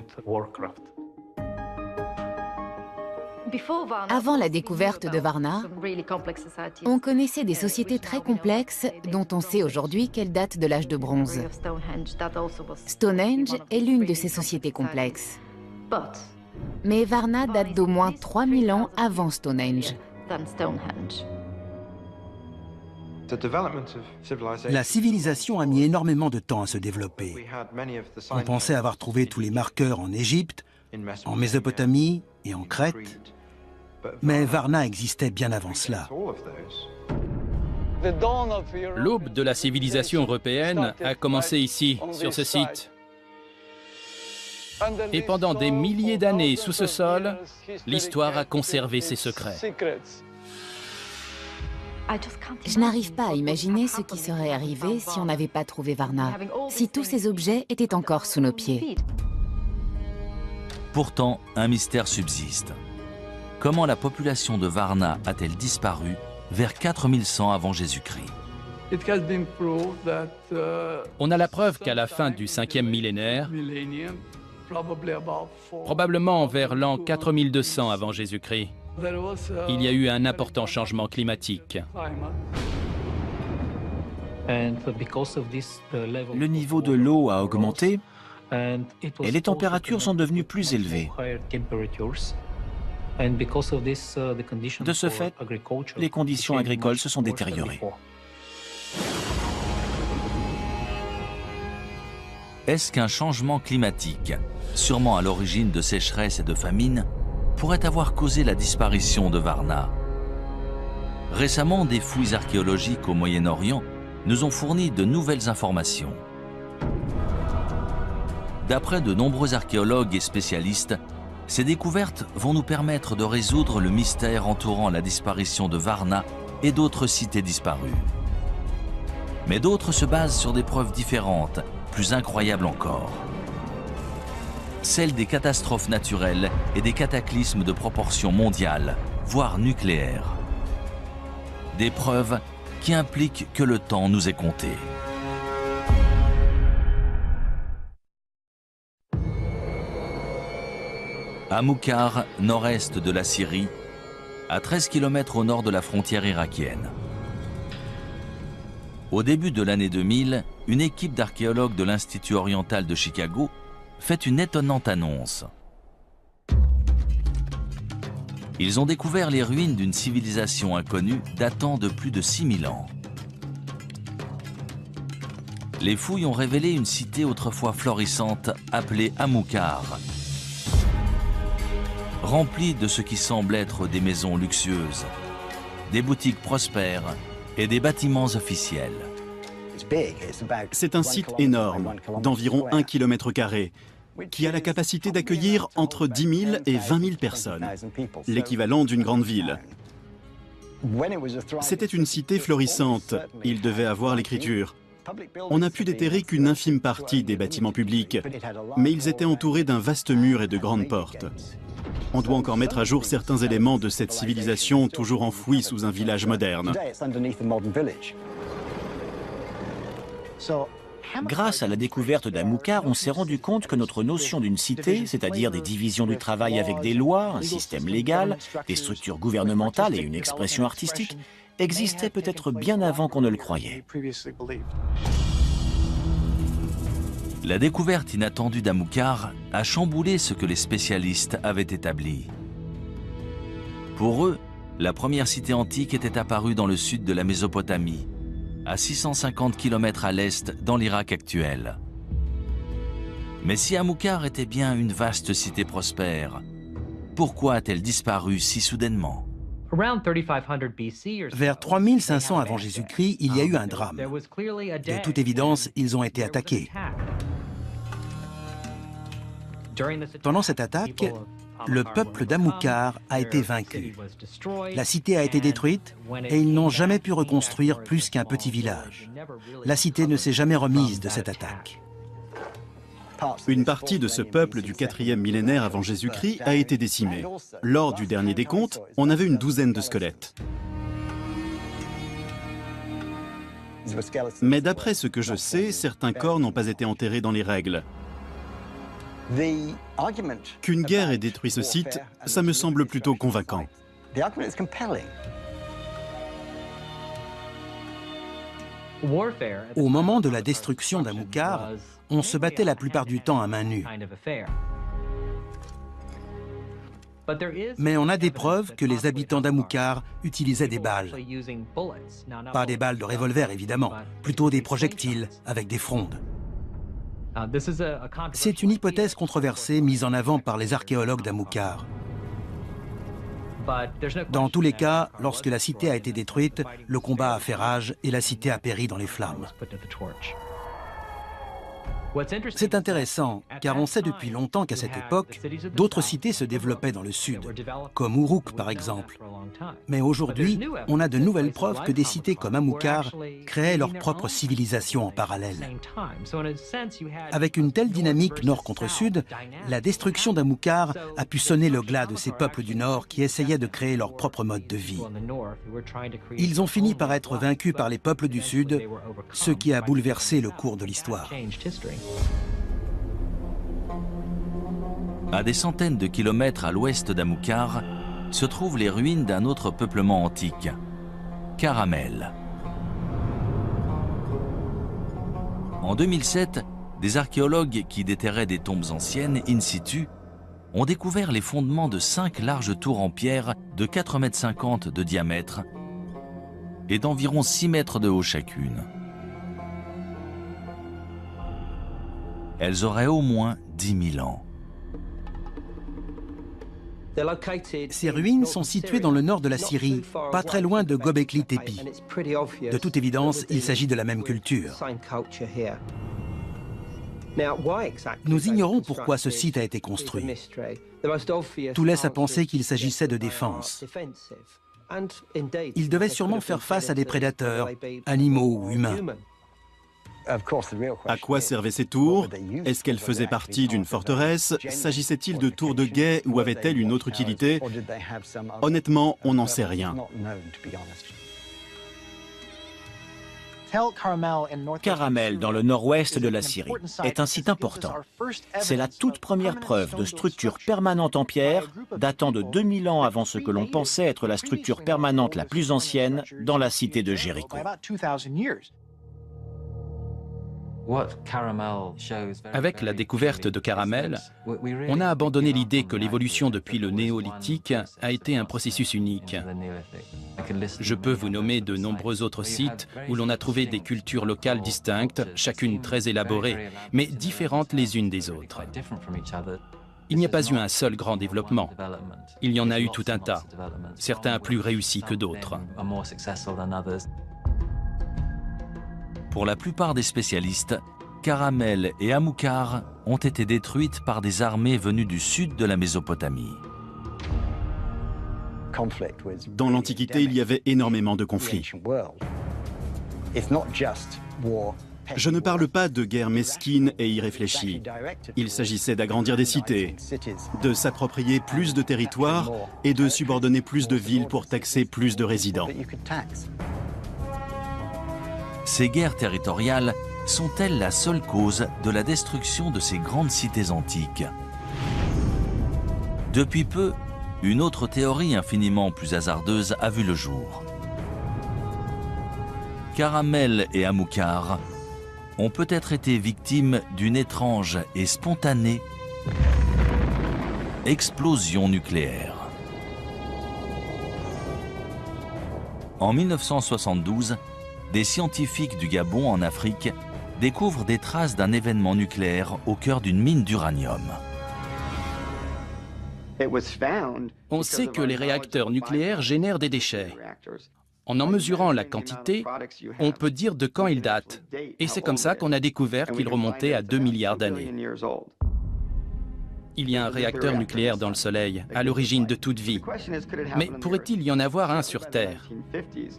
Avant la découverte de Varna, on connaissait des sociétés très complexes dont on sait aujourd'hui qu'elles datent de l'âge de bronze. Stonehenge est l'une de ces sociétés complexes. Mais Varna date d'au moins 3000 ans avant Stonehenge. La civilisation a mis énormément de temps à se développer. On pensait avoir trouvé tous les marqueurs en Égypte, en Mésopotamie et en Crète, mais Varna existait bien avant cela. L'aube de la civilisation européenne a commencé ici, sur ce site. Et pendant des milliers d'années sous ce sol, l'histoire a conservé ses secrets. Je n'arrive pas à imaginer ce qui serait arrivé si on n'avait pas trouvé Varna, si tous ces objets étaient encore sous nos pieds. Pourtant, un mystère subsiste. Comment la population de Varna a-t-elle disparu vers 4100 avant Jésus-Christ? On a la preuve qu'à la fin du 5e millénaire, probablement vers l'an 4200 avant Jésus-Christ, il y a eu un important changement climatique. Le niveau de l'eau a augmenté et les températures sont devenues plus élevées. De ce fait, les conditions agricoles se sont détériorées. Est-ce qu'un changement climatique, sûrement à l'origine de sécheresses et de famines, pourrait avoir causé la disparition de Varna? Récemment, des fouilles archéologiques au Moyen-Orient nous ont fourni de nouvelles informations. D'après de nombreux archéologues et spécialistes, ces découvertes vont nous permettre de résoudre le mystère entourant la disparition de Varna et d'autres cités disparues. Mais d'autres se basent sur des preuves différentes, plus incroyables encore. Celles des catastrophes naturelles et des cataclysmes de proportions mondiales, voire nucléaires. Des preuves qui impliquent que le temps nous est compté. À Moukhar, nord-est de la Syrie, à 13 km au nord de la frontière irakienne. Au début de l'année 2000, une équipe d'archéologues de l'Institut oriental de Chicago fait une étonnante annonce. Ils ont découvert les ruines d'une civilisation inconnue datant de plus de 6000 ans. Les fouilles ont révélé une cité autrefois florissante appelée Amoukhar, remplie de ce qui semble être des maisons luxueuses, des boutiques prospères et des bâtiments officiels. C'est un site énorme, d'environ 1 km², qui a la capacité d'accueillir entre 10 000 et 20 000 personnes, l'équivalent d'une grande ville. C'était une cité florissante, il devait avoir l'écriture. On n'a pu déterrer qu'une infime partie des bâtiments publics, mais ils étaient entourés d'un vaste mur et de grandes portes. On doit encore mettre à jour certains éléments de cette civilisation toujours enfouie sous un village moderne. Grâce à la découverte d'Amoukhar, on s'est rendu compte que notre notion d'une cité, c'est-à-dire des divisions du travail avec des lois, un système légal, des structures gouvernementales et une expression artistique, existait peut-être bien avant qu'on ne le croyait. La découverte inattendue d'Amoukhar a chamboulé ce que les spécialistes avaient établi. Pour eux, la première cité antique était apparue dans le sud de la Mésopotamie, à 650 km à l'est dans l'Irak actuel. Mais si Amoukhar était bien une vaste cité prospère, pourquoi a-t-elle disparu si soudainement? Vers 3500 avant Jésus-Christ, il y a eu un drame. De toute évidence, ils ont été attaqués. Pendant cette attaque, le peuple d'Amoukhar a été vaincu. La cité a été détruite et ils n'ont jamais pu reconstruire plus qu'un petit village. La cité ne s'est jamais remise de cette attaque. Une partie de ce peuple du 4e millénaire avant Jésus-Christ a été décimée. Lors du dernier décompte, on avait une douzaine de squelettes. Mais d'après ce que je sais, certains corps n'ont pas été enterrés dans les règles. Qu'une guerre ait détruit ce site, ça me semble plutôt convaincant. Au moment de la destruction d'Amoukhar, on se battait la plupart du temps à main nue. Mais on a des preuves que les habitants d'Amoukhar utilisaient des balles. Pas des balles de revolver, évidemment, plutôt des projectiles avec des frondes. C'est une hypothèse controversée mise en avant par les archéologues d'Amukar. Dans tous les cas, lorsque la cité a été détruite, le combat a fait rage et la cité a péri dans les flammes. C'est intéressant, car on sait depuis longtemps qu'à cette époque, d'autres cités se développaient dans le sud, comme Uruk par exemple. Mais aujourd'hui, on a de nouvelles preuves que des cités comme Amukar créaient leur propre civilisation en parallèle. Avec une telle dynamique nord contre sud, la destruction d'Amukar a pu sonner le glas de ces peuples du nord qui essayaient de créer leur propre mode de vie. Ils ont fini par être vaincus par les peuples du sud, ce qui a bouleversé le cours de l'histoire. À des centaines de kilomètres à l'ouest d'Amukar se trouvent les ruines d'un autre peuplement antique, Caramel. En 2007, des archéologues qui déterraient des tombes anciennes in situ ont découvert les fondements de 5 larges tours en pierre de 4,50 m de diamètre et d'environ 6 mètres de haut chacune. Elles auraient au moins 10 000 ans. Ces ruines sont situées dans le nord de la Syrie, pas très loin de Göbekli Tepe. De toute évidence, il s'agit de la même culture. Nous ignorons pourquoi ce site a été construit. Tout laisse à penser qu'il s'agissait de défense. Il devait sûrement faire face à des prédateurs, animaux ou humains. À quoi servaient ces tours? Est-ce qu'elles faisaient partie d'une forteresse? S'agissait-il de tours de guet ou avaient-elles une autre utilité? Honnêtement, on n'en sait rien. Caramel, dans le nord-ouest de la Syrie, est un site important. C'est la toute première preuve de structure permanente en pierre, datant de 2000 ans avant ce que l'on pensait être la structure permanente la plus ancienne dans la cité de Jéricho. Avec la découverte de Caramel, on a abandonné l'idée que l'évolution depuis le néolithique a été un processus unique. Je peux vous nommer de nombreux autres sites où l'on a trouvé des cultures locales distinctes, chacune très élaborée, mais différentes les unes des autres. Il n'y a pas eu un seul grand développement. Il y en a eu tout un tas, certains plus réussis que d'autres. Pour la plupart des spécialistes, Caramel et Amukar ont été détruites par des armées venues du sud de la Mésopotamie. Dans l'Antiquité, il y avait énormément de conflits. Je ne parle pas de guerre mesquine et irréfléchie. Il s'agissait d'agrandir des cités, de s'approprier plus de territoires et de subordonner plus de villes pour taxer plus de résidents. Ces guerres territoriales sont-elles la seule cause de la destruction de ces grandes cités antiques? Depuis peu, une autre théorie infiniment plus hasardeuse a vu le jour. Caramel et Amukar ont peut-être été victimes d'une étrange et spontanée explosion nucléaire. En 1972, des scientifiques du Gabon en Afrique découvrent des traces d'un événement nucléaire au cœur d'une mine d'uranium. On sait que les réacteurs nucléaires génèrent des déchets. En mesurant la quantité, on peut dire de quand ils datent. Et c'est comme ça qu'on a découvert qu'ils remontaient à 2 milliards d'années. Il y a un réacteur nucléaire dans le Soleil, à l'origine de toute vie. Mais pourrait-il y en avoir un sur Terre?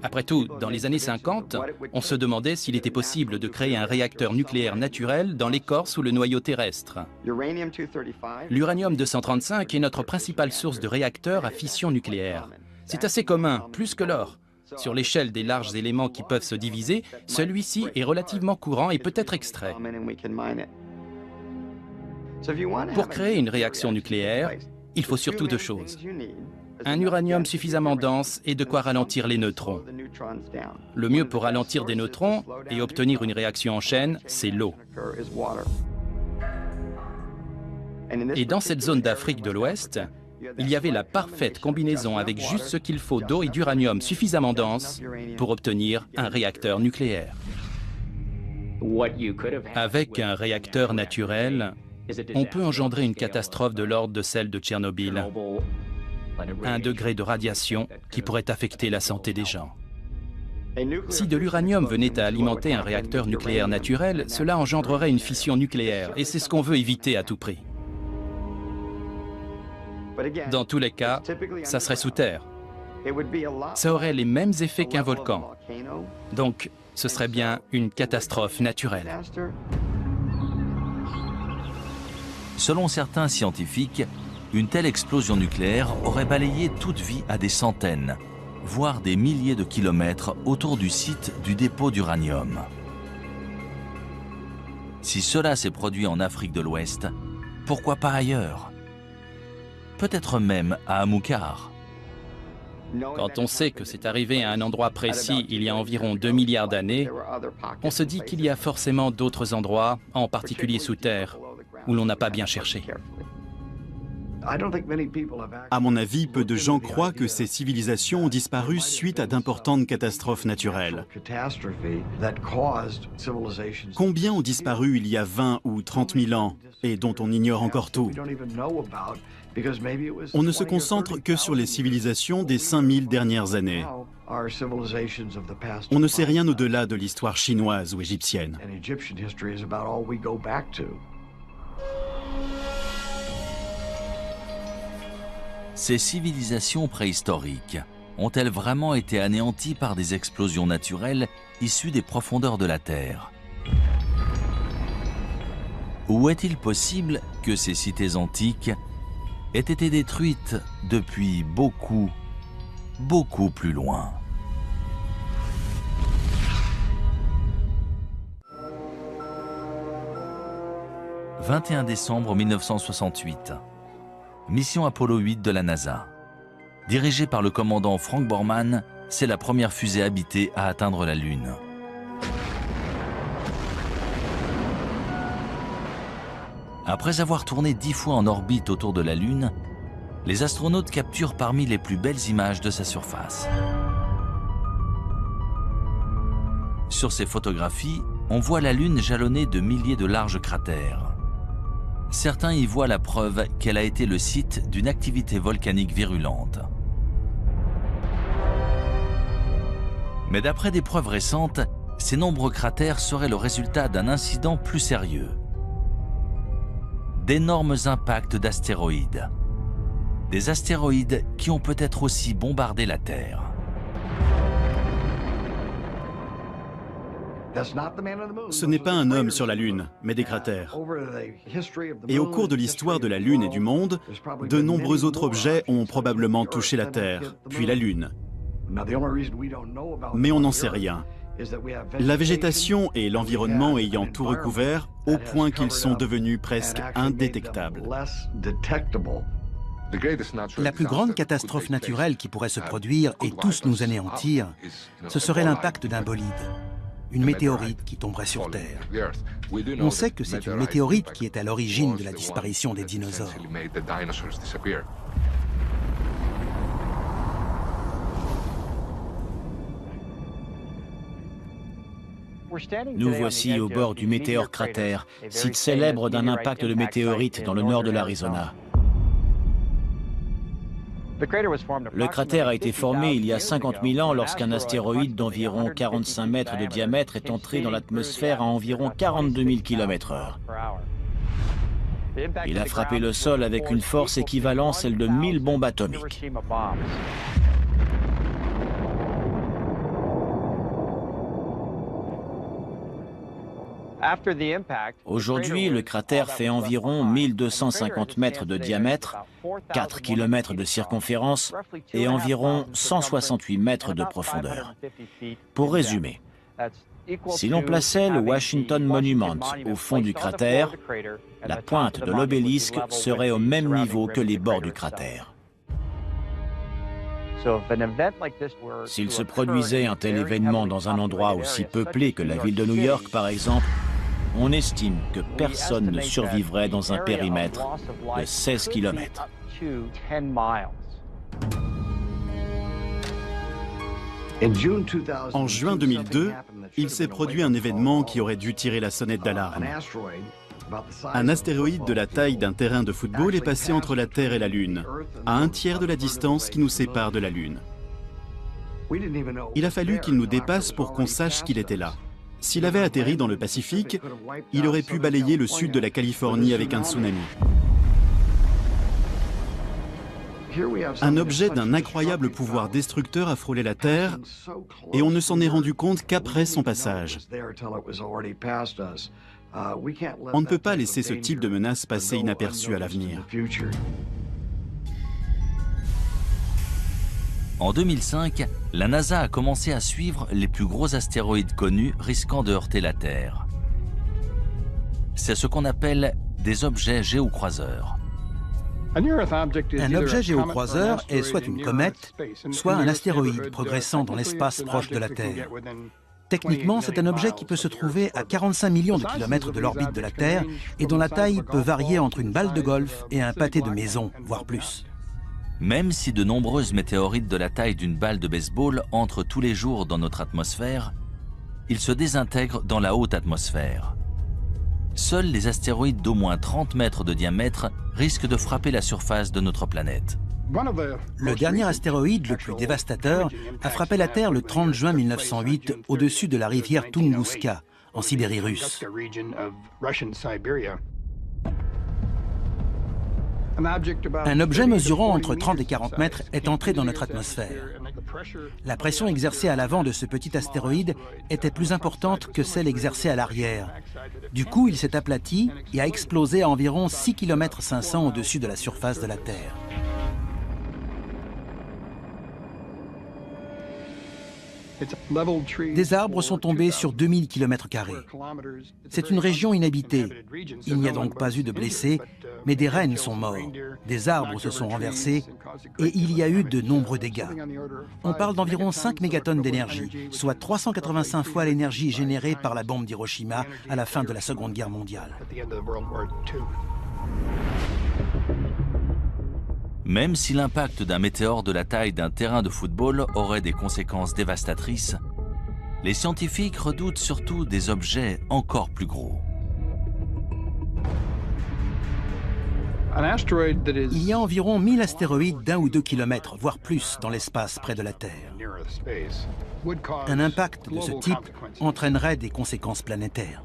Après tout, dans les années 50, on se demandait s'il était possible de créer un réacteur nucléaire naturel dans l'écorce ou le noyau terrestre. L'uranium-235 est notre principale source de réacteurs à fission nucléaire. C'est assez commun, plus que l'or. Sur l'échelle des larges éléments qui peuvent se diviser, celui-ci est relativement courant et peut être extrait. Pour créer une réaction nucléaire, il faut surtout 2 choses. Un uranium suffisamment dense et de quoi ralentir les neutrons. Le mieux pour ralentir des neutrons et obtenir une réaction en chaîne, c'est l'eau. Et dans cette zone d'Afrique de l'Ouest, il y avait la parfaite combinaison avec juste ce qu'il faut d'eau et d'uranium suffisamment dense pour obtenir un réacteur nucléaire. Avec un réacteur naturel, on peut engendrer une catastrophe de l'ordre de celle de Tchernobyl. 1 degré de radiation qui pourrait affecter la santé des gens. Si de l'uranium venait à alimenter un réacteur nucléaire naturel, cela engendrerait une fission nucléaire, et c'est ce qu'on veut éviter à tout prix. Dans tous les cas, ça serait sous terre. Ça aurait les mêmes effets qu'un volcan. Donc, ce serait bien une catastrophe naturelle. Selon certains scientifiques, une telle explosion nucléaire aurait balayé toute vie à des centaines, voire des milliers de kilomètres autour du site du dépôt d'uranium. Si cela s'est produit en Afrique de l'Ouest, pourquoi pas ailleurs? Peut-être même à Amukar. Quand on sait que c'est arrivé à un endroit précis il y a environ 2 milliards d'années, on se dit qu'il y a forcément d'autres endroits, en particulier sous terre, où l'on n'a pas bien cherché. À mon avis, peu de gens croient que ces civilisations ont disparu suite à d'importantes catastrophes naturelles. Combien ont disparu il y a 20 ou 30 000 ans et dont on ignore encore tout? On ne se concentre que sur les civilisations des 5000 dernières années. On ne sait rien au-delà de l'histoire chinoise ou égyptienne. Ces civilisations préhistoriques ont-elles vraiment été anéanties par des explosions naturelles issues des profondeurs de la Terre? Ou est-il possible que ces cités antiques aient été détruites depuis beaucoup plus loin? « 21 décembre 1968. Mission Apollo 8 de la NASA. Dirigée par le commandant Frank Borman, c'est la première fusée habitée à atteindre la Lune. Après avoir tourné 10 fois en orbite autour de la Lune, les astronautes capturent parmi les plus belles images de sa surface. Sur ces photographies, on voit la Lune jalonnée de milliers de larges cratères. Certains y voient la preuve qu'elle a été le site d'une activité volcanique virulente. Mais d'après des preuves récentes, ces nombreux cratères seraient le résultat d'un incident plus sérieux. D'énormes impacts d'astéroïdes. Des astéroïdes qui ont peut-être aussi bombardé la Terre. Ce n'est pas un homme sur la Lune, mais des cratères. Et au cours de l'histoire de la Lune et du monde, de nombreux autres objets ont probablement touché la Terre, puis la Lune. Mais on n'en sait rien. La végétation et l'environnement ayant tout recouvert, au point qu'ils sont devenus presque indétectables. La plus grande catastrophe naturelle qui pourrait se produire et tous nous anéantir, ce serait l'impact d'un bolide. Une météorite qui tomberait sur Terre. On sait que c'est une météorite qui est à l'origine de la disparition des dinosaures. Nous voici au bord du météore cratère, site célèbre d'un impact de météorite dans le nord de l'Arizona. Le cratère a été formé il y a 50 000 ans lorsqu'un astéroïde d'environ 45 mètres de diamètre est entré dans l'atmosphère à environ 42 000 km/h. Il a frappé le sol avec une force équivalente à celle de 1000 bombes atomiques. Aujourd'hui, le cratère fait environ 1250 mètres de diamètre, 4 km de circonférence et environ 168 mètres de profondeur. Pour résumer, si l'on plaçait le Washington Monument au fond du cratère, la pointe de l'obélisque serait au même niveau que les bords du cratère. S'il se produisait un tel événement dans un endroit aussi peuplé que la ville de New York, par exemple, on estime que personne ne survivrait dans un périmètre de 16 km. En juin 2002, il s'est produit un événement qui aurait dû tirer la sonnette d'alarme. Un astéroïde de la taille d'un terrain de football est passé entre la Terre et la Lune, à un tiers de la distance qui nous sépare de la Lune. Il a fallu qu'il nous dépasse pour qu'on sache qu'il était là. S'il avait atterri dans le Pacifique, il aurait pu balayer le sud de la Californie avec un tsunami. Un objet d'un incroyable pouvoir destructeur a frôlé la Terre et on ne s'en est rendu compte qu'après son passage. On ne peut pas laisser ce type de menace passer inaperçue à l'avenir. En 2005, la NASA a commencé à suivre les plus gros astéroïdes connus risquant de heurter la Terre. C'est ce qu'on appelle des objets géocroiseurs. Un objet géocroiseur est soit une comète, soit un astéroïde progressant dans l'espace proche de la Terre. Techniquement, c'est un objet qui peut se trouver à 45 millions de kilomètres de l'orbite de la Terre et dont la taille peut varier entre une balle de golf et un pâté de maison, voire plus. Même si de nombreuses météorites de la taille d'une balle de baseball entrent tous les jours dans notre atmosphère, ils se désintègrent dans la haute atmosphère. Seuls les astéroïdes d'au moins 30 mètres de diamètre risquent de frapper la surface de notre planète. Le dernier astéroïde le plus dévastateur a frappé la Terre le 30 juin 1908 au-dessus de la rivière Tunguska, en Sibérie russe. Un objet mesurant entre 30 et 40 mètres est entré dans notre atmosphère. La pression exercée à l'avant de ce petit astéroïde était plus importante que celle exercée à l'arrière. Du coup, il s'est aplati et a explosé à environ 6,5 km au-dessus de la surface de la Terre. Des arbres sont tombés sur 2000 km². C'est une région inhabitée. Il n'y a donc pas eu de blessés, mais des rennes sont morts. Des arbres se sont renversés et il y a eu de nombreux dégâts. On parle d'environ 5 mégatonnes d'énergie, soit 385 fois l'énergie générée par la bombe d'Hiroshima à la fin de la Seconde Guerre mondiale. Même si l'impact d'un météore de la taille d'un terrain de football aurait des conséquences dévastatrices, les scientifiques redoutent surtout des objets encore plus gros. Il y a environ 1000 astéroïdes d'1 ou 2 kilomètres, voire plus, dans l'espace près de la Terre. Un impact de ce type entraînerait des conséquences planétaires.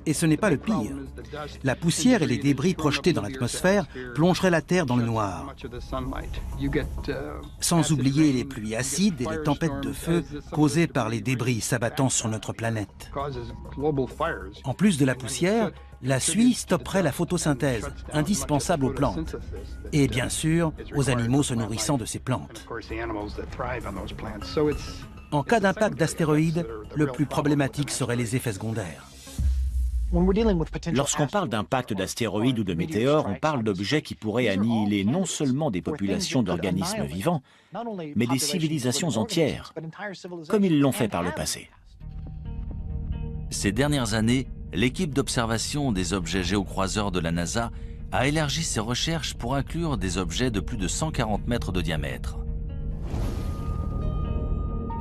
Et ce n'est pas le pire. La poussière et les débris projetés dans l'atmosphère plongeraient la Terre dans le noir. Sans oublier les pluies acides et les tempêtes de feu causées par les débris s'abattant sur notre planète. En plus de la poussière, la suie stopperait la photosynthèse, indispensable aux plantes. Et bien sûr, aux animaux se nourrissant de ces plantes. En cas d'impact d'astéroïdes, le plus problématique seraient les effets secondaires. Lorsqu'on parle d'impact d'astéroïdes ou de météores, on parle d'objets qui pourraient annihiler non seulement des populations d'organismes vivants, mais des civilisations entières, comme ils l'ont fait par le passé. Ces dernières années, l'équipe d'observation des objets géocroiseurs de la NASA a élargi ses recherches pour inclure des objets de plus de 140 mètres de diamètre.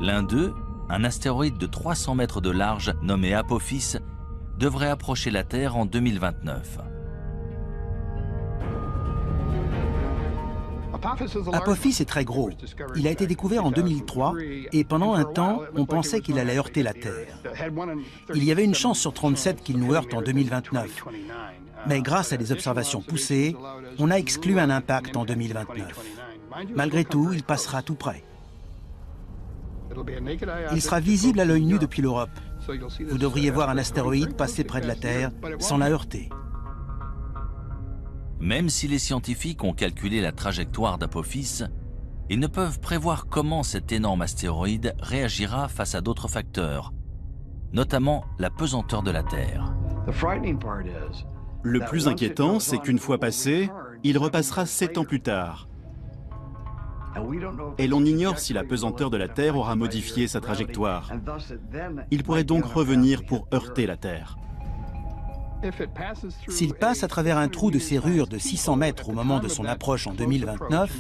L'un d'eux, un astéroïde de 300 mètres de large nommé Apophis, devrait approcher la Terre en 2029. Apophis est très gros. Il a été découvert en 2003 et pendant un temps, on pensait qu'il allait heurter la Terre. Il y avait une chance sur 37 qu'il nous heurte en 2029. Mais grâce à des observations poussées, on a exclu un impact en 2029. Malgré tout, il passera tout près. Il sera visible à l'œil nu depuis l'Europe. Vous devriez voir un astéroïde passer près de la Terre sans la heurter. Même si les scientifiques ont calculé la trajectoire d'Apophis, ils ne peuvent prévoir comment cet énorme astéroïde réagira face à d'autres facteurs, notamment la pesanteur de la Terre. Le plus inquiétant, c'est qu'une fois passé, il repassera 7 ans plus tard. Et l'on ignore si la pesanteur de la Terre aura modifié sa trajectoire. Il pourrait donc revenir pour heurter la Terre. S'il passe à travers un trou de serrure de 600 mètres au moment de son approche en 2029,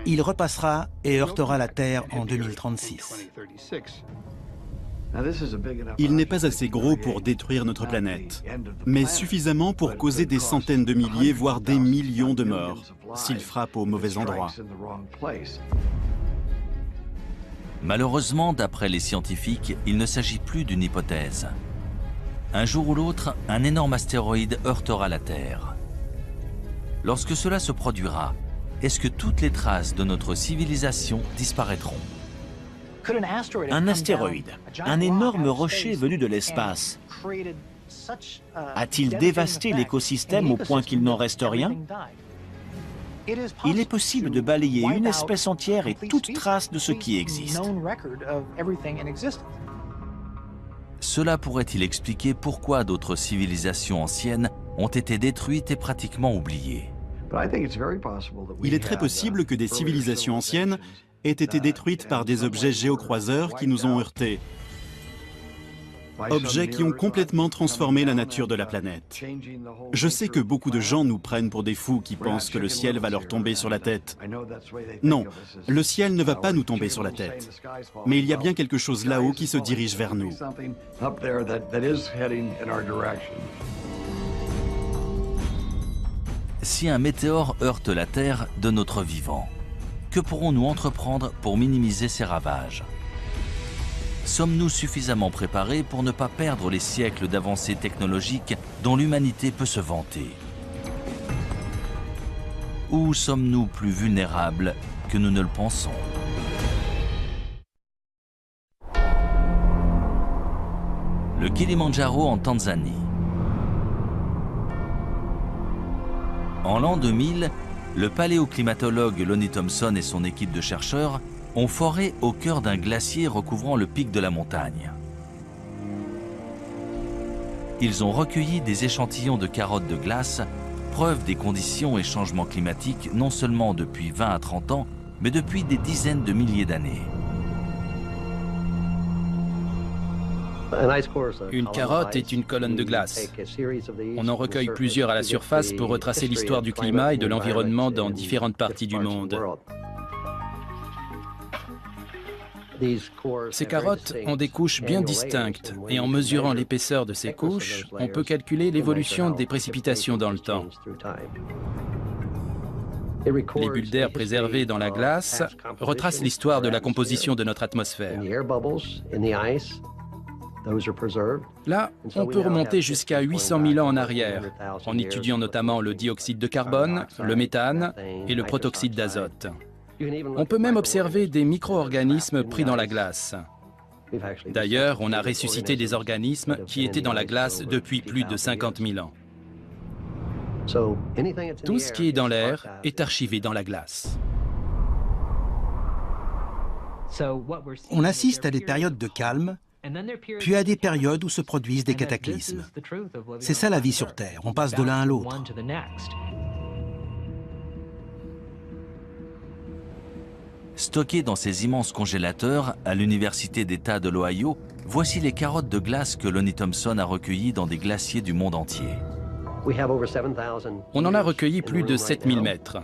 il repassera et heurtera la Terre en 2036. Il n'est pas assez gros pour détruire notre planète, mais suffisamment pour causer des centaines de milliers, voire des millions de morts, s'il frappe au mauvais endroit. Malheureusement, d'après les scientifiques, il ne s'agit plus d'une hypothèse. Un jour ou l'autre, un énorme astéroïde heurtera la Terre. Lorsque cela se produira, est-ce que toutes les traces de notre civilisation disparaîtront? Un astéroïde, un énorme rocher venu de l'espace, a-t-il dévasté l'écosystème au point qu'il n'en reste rien? Il est possible de balayer une espèce entière et toute trace de ce qui existe. Cela pourrait-il expliquer pourquoi d'autres civilisations anciennes ont été détruites et pratiquement oubliées? Il est très possible que des civilisations anciennes aient été détruites par des objets géocroiseurs qui nous ont heurtés. Objets qui ont complètement transformé la nature de la planète. Je sais que beaucoup de gens nous prennent pour des fous qui pensent que le ciel va leur tomber sur la tête. Non, le ciel ne va pas nous tomber sur la tête. Mais il y a bien quelque chose là-haut qui se dirige vers nous. Si un météore heurte la Terre de notre vivant, que pourrons-nous entreprendre pour minimiser ces ravages? Sommes-nous suffisamment préparés pour ne pas perdre les siècles d'avancées technologiques dont l'humanité peut se vanter? Ou sommes-nous plus vulnérables que nous ne le pensons? Le Kilimandjaro en Tanzanie. En l'an 2000, le paléoclimatologue Lonnie Thompson et son équipe de chercheurs ont foré au cœur d'un glacier recouvrant le pic de la montagne. Ils ont recueilli des échantillons de carottes de glace, preuve des conditions et changements climatiques non seulement depuis 20 à 30 ans, mais depuis des dizaines de milliers d'années. Une carotte est une colonne de glace. On en recueille plusieurs à la surface pour retracer l'histoire du climat et de l'environnement dans différentes parties du monde. Ces carottes ont des couches bien distinctes et en mesurant l'épaisseur de ces couches, on peut calculer l'évolution des précipitations dans le temps. Les bulles d'air préservées dans la glace retracent l'histoire de la composition de notre atmosphère. Là, on peut remonter jusqu'à 800 000 ans en arrière, en étudiant notamment le dioxyde de carbone, le méthane et le protoxyde d'azote. On peut même observer des micro-organismes pris dans la glace. D'ailleurs, on a ressuscité des organismes qui étaient dans la glace depuis plus de 50 000 ans. Tout ce qui est dans l'air est archivé dans la glace. On assiste à des périodes de calme, puis à des périodes où se produisent des cataclysmes. C'est ça la vie sur Terre, on passe de l'un à l'autre. Stockées dans ces immenses congélateurs à l'Université d'État de l'Ohio, voici les carottes de glace que Lonnie Thompson a recueillies dans des glaciers du monde entier. On en a recueilli plus de 7000 mètres.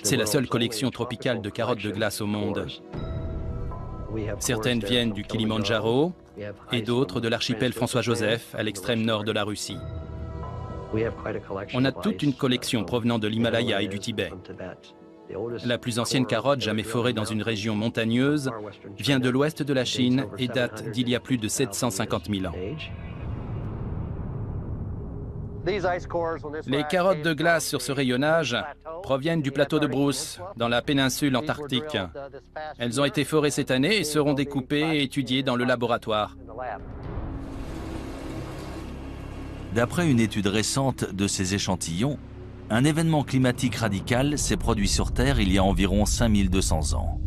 C'est la seule collection tropicale de carottes de glace au monde. Certaines viennent du Kilimandjaro et d'autres de l'archipel François-Joseph à l'extrême nord de la Russie. On a toute une collection provenant de l'Himalaya et du Tibet. La plus ancienne carotte jamais forée dans une région montagneuse vient de l'ouest de la Chine et date d'il y a plus de 750 000 ans. Les carottes de glace sur ce rayonnage proviennent du plateau de Bruce, dans la péninsule antarctique. Elles ont été forées cette année et seront découpées et étudiées dans le laboratoire. D'après une étude récente de ces échantillons, un événement climatique radical s'est produit sur Terre il y a environ 5200 ans.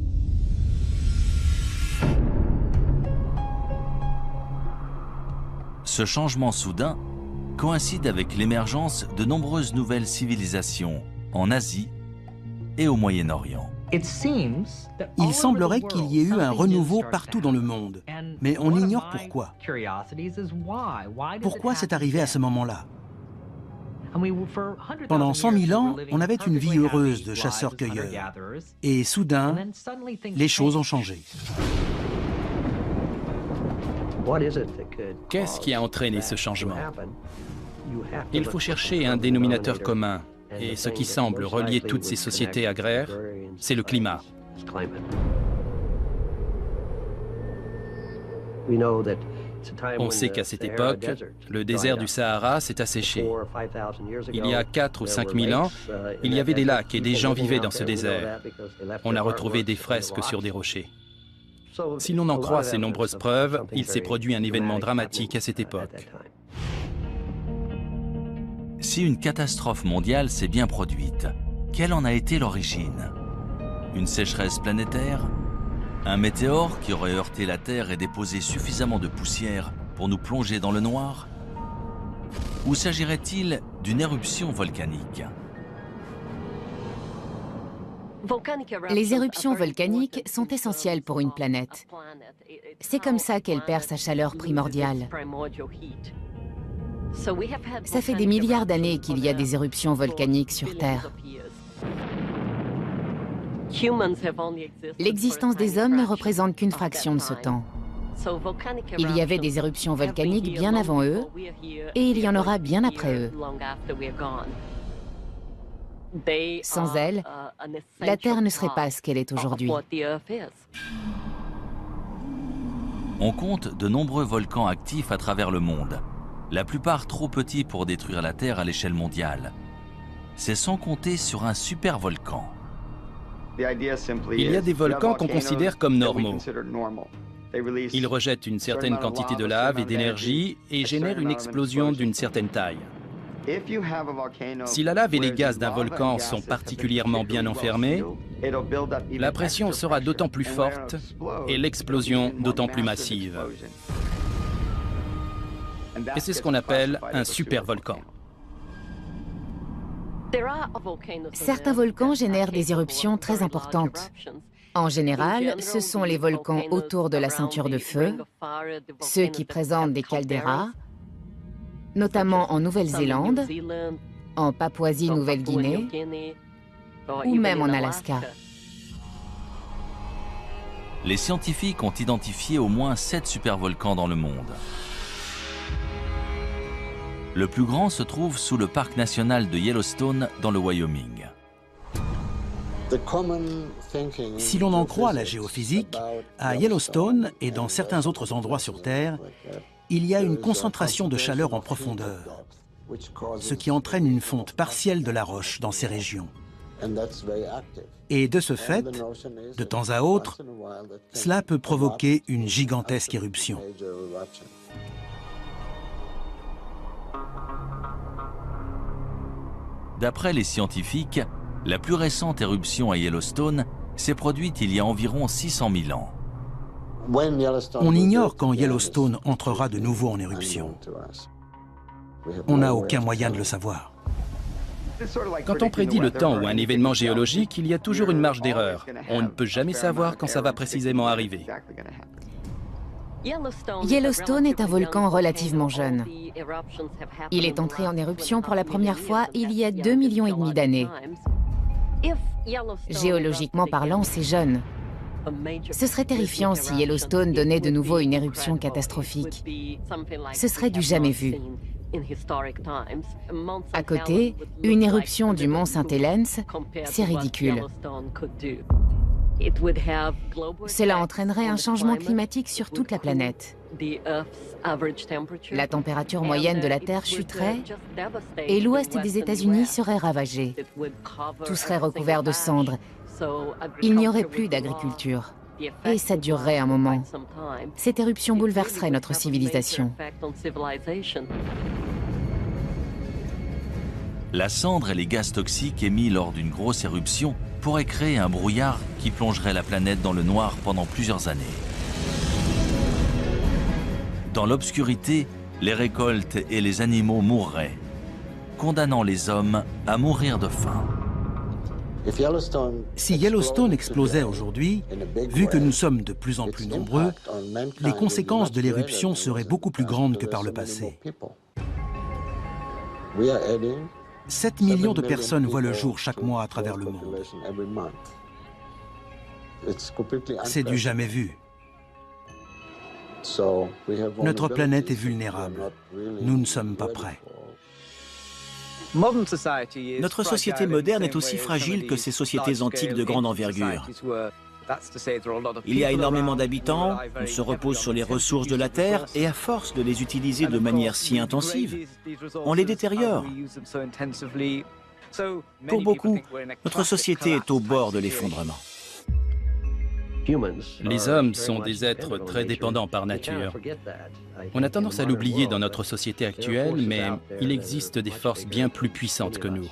Ce changement soudain coïncide avec l'émergence de nombreuses nouvelles civilisations en Asie et au Moyen-Orient. Il semblerait qu'il y ait eu un renouveau partout dans le monde, mais on ignore pourquoi. Pourquoi c'est arrivé à ce moment-là? Pendant 100 000 ans, on avait une vie heureuse de chasseurs-cueilleurs. Et soudain, les choses ont changé. Qu'est-ce qui a entraîné ce changement? Il faut chercher un dénominateur commun. Et ce qui semble relier toutes ces sociétés agraires, c'est le climat. On sait qu'à cette époque, le désert du Sahara s'est asséché. Il y a 4 ou 5 000 ans, il y avait des lacs et des gens vivaient dans ce désert. On a retrouvé des fresques sur des rochers. Si l'on en croit ces nombreuses preuves, il s'est produit un événement dramatique à cette époque. Si une catastrophe mondiale s'est bien produite, quelle en a été l'origine? Une sécheresse planétaire? Un météore qui aurait heurté la Terre et déposé suffisamment de poussière pour nous plonger dans le noir? Ou s'agirait-il d'une éruption volcanique? Les éruptions volcaniques sont essentielles pour une planète. C'est comme ça qu'elle perd sa chaleur primordiale. Ça fait des milliards d'années qu'il y a des éruptions volcaniques sur Terre. L'existence des hommes ne représente qu'une fraction de ce temps. Il y avait des éruptions volcaniques bien avant eux, et il y en aura bien après eux. Sans elles, la Terre ne serait pas ce qu'elle est aujourd'hui. On compte de nombreux volcans actifs à travers le monde, la plupart trop petits pour détruire la Terre à l'échelle mondiale. C'est sans compter sur un supervolcan. Il y a des volcans qu'on considère comme normaux. Ils rejettent une certaine quantité de lave et d'énergie et génèrent une explosion d'une certaine taille. Si la lave et les gaz d'un volcan sont particulièrement bien enfermés, la pression sera d'autant plus forte et l'explosion d'autant plus massive. Et c'est ce qu'on appelle un supervolcan. Certains volcans génèrent des éruptions très importantes. En général, ce sont les volcans autour de la ceinture de feu, ceux qui présentent des calderas, notamment en Nouvelle-Zélande, en Papouasie-Nouvelle-Guinée ou même en Alaska. Les scientifiques ont identifié au moins 7 supervolcans dans le monde. Le plus grand se trouve sous le parc national de Yellowstone dans le Wyoming. Si l'on en croit la géophysique, à Yellowstone et dans certains autres endroits sur Terre, il y a une concentration de chaleur en profondeur, ce qui entraîne une fonte partielle de la roche dans ces régions. Et de ce fait, de temps à autre, cela peut provoquer une gigantesque éruption. D'après les scientifiques, la plus récente éruption à Yellowstone s'est produite il y a environ 600 000 ans. On ignore quand Yellowstone entrera de nouveau en éruption. On n'a aucun moyen de le savoir. Quand on prédit le temps ou un événement géologique, il y a toujours une marge d'erreur. On ne peut jamais savoir quand ça va précisément arriver. Yellowstone est un volcan relativement jeune. Il est entré en éruption pour la première fois il y a 2,5 millions d'années. Géologiquement parlant, c'est jeune. Ce serait terrifiant si Yellowstone donnait de nouveau une éruption catastrophique. Ce serait du jamais vu. À côté, une éruption du mont Saint-Helens, c'est ridicule. Cela entraînerait un changement climatique sur toute la planète. La température moyenne de la Terre chuterait et l'ouest des États-Unis serait ravagé. Tout serait recouvert de cendres. Il n'y aurait plus d'agriculture. Et ça durerait un moment. Cette éruption bouleverserait notre civilisation. La cendre et les gaz toxiques émis lors d'une grosse éruption pourraient créer un brouillard qui plongerait la planète dans le noir pendant plusieurs années. Dans l'obscurité, les récoltes et les animaux mourraient, condamnant les hommes à mourir de faim. Si Yellowstone explosait aujourd'hui, vu que nous sommes de plus en plus nombreux, les conséquences de l'éruption seraient beaucoup plus grandes que par le passé. 7 millions de personnes voient le jour chaque mois à travers le monde. C'est du jamais vu. Notre planète est vulnérable. Nous ne sommes pas prêts. Notre société moderne est aussi fragile que ces sociétés antiques de grande envergure. Il y a énormément d'habitants, on se repose sur les ressources de la Terre et à force de les utiliser de manière si intensive, on les détériore. Pour beaucoup, notre société est au bord de l'effondrement. Les hommes sont des êtres très dépendants par nature. On a tendance à l'oublier dans notre société actuelle, mais il existe des forces bien plus puissantes que nous.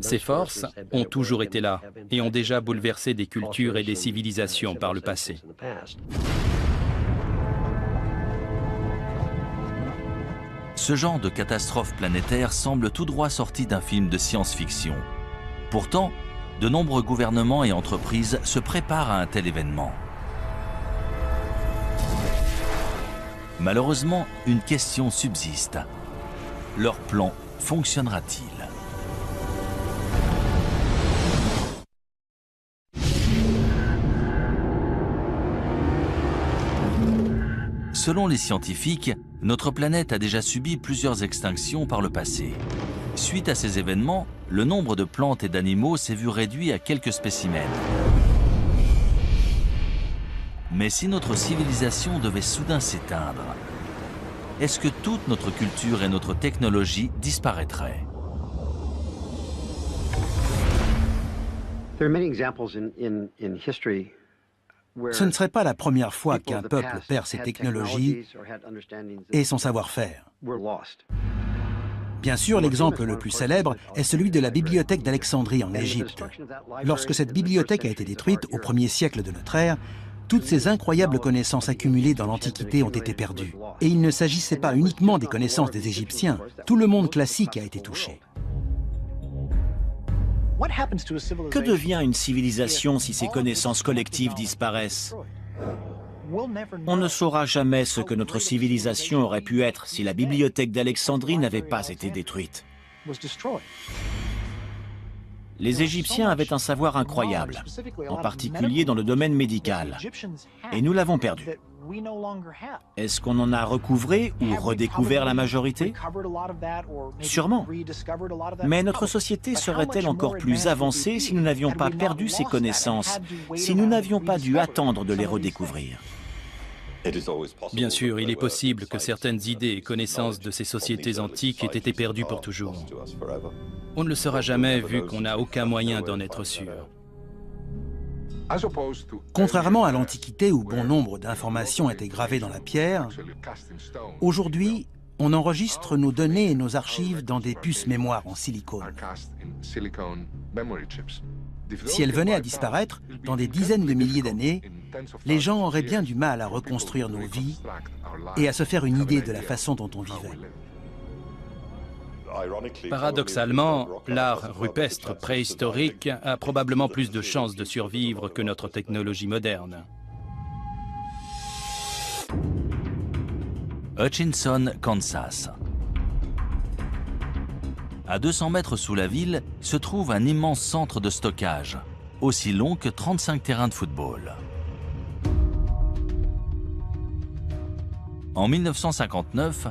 Ces forces ont toujours été là et ont déjà bouleversé des cultures et des civilisations par le passé. Ce genre de catastrophe planétaire semble tout droit sorti d'un film de science-fiction. Pourtant, de nombreux gouvernements et entreprises se préparent à un tel événement. Malheureusement, une question subsiste. Leur plan fonctionnera-t-il ? Selon les scientifiques, notre planète a déjà subi plusieurs extinctions par le passé. Suite à ces événements, le nombre de plantes et d'animaux s'est vu réduit à quelques spécimens. Mais si notre civilisation devait soudain s'éteindre, est-ce que toute notre culture et notre technologie disparaîtraient ? Ce ne serait pas la première fois qu'un peuple perd ses technologies et son savoir-faire. Bien sûr, l'exemple le plus célèbre est celui de la bibliothèque d'Alexandrie en Égypte. Lorsque cette bibliothèque a été détruite au 1er siècle de notre ère, toutes ces incroyables connaissances accumulées dans l'Antiquité ont été perdues. Et il ne s'agissait pas uniquement des connaissances des Égyptiens, tout le monde classique a été touché. Que devient une civilisation si ses connaissances collectives disparaissent? On ne saura jamais ce que notre civilisation aurait pu être si la bibliothèque d'Alexandrie n'avait pas été détruite. Les Égyptiens avaient un savoir incroyable, en particulier dans le domaine médical, et nous l'avons perdu. Est-ce qu'on en a recouvré ou redécouvert la majorité? Sûrement. Mais notre société serait-elle encore plus avancée si nous n'avions pas perdu ces connaissances, si nous n'avions pas dû attendre de les redécouvrir? Bien sûr, il est possible que certaines idées et connaissances de ces sociétés antiques aient été perdues pour toujours. On ne le saura jamais vu qu'on n'a aucun moyen d'en être sûr. Contrairement à l'Antiquité où bon nombre d'informations étaient gravées dans la pierre, aujourd'hui, on enregistre nos données et nos archives dans des puces mémoire en silicone. Si elles venaient à disparaître dans des dizaines de milliers d'années, les gens auraient bien du mal à reconstruire nos vies et à se faire une idée de la façon dont on vivait. Paradoxalement, l'art rupestre préhistorique a probablement plus de chances de survivre que notre technologie moderne. Hutchinson, Kansas. À 200 mètres sous la ville se trouve un immense centre de stockage, aussi long que 35 terrains de football. En 1959,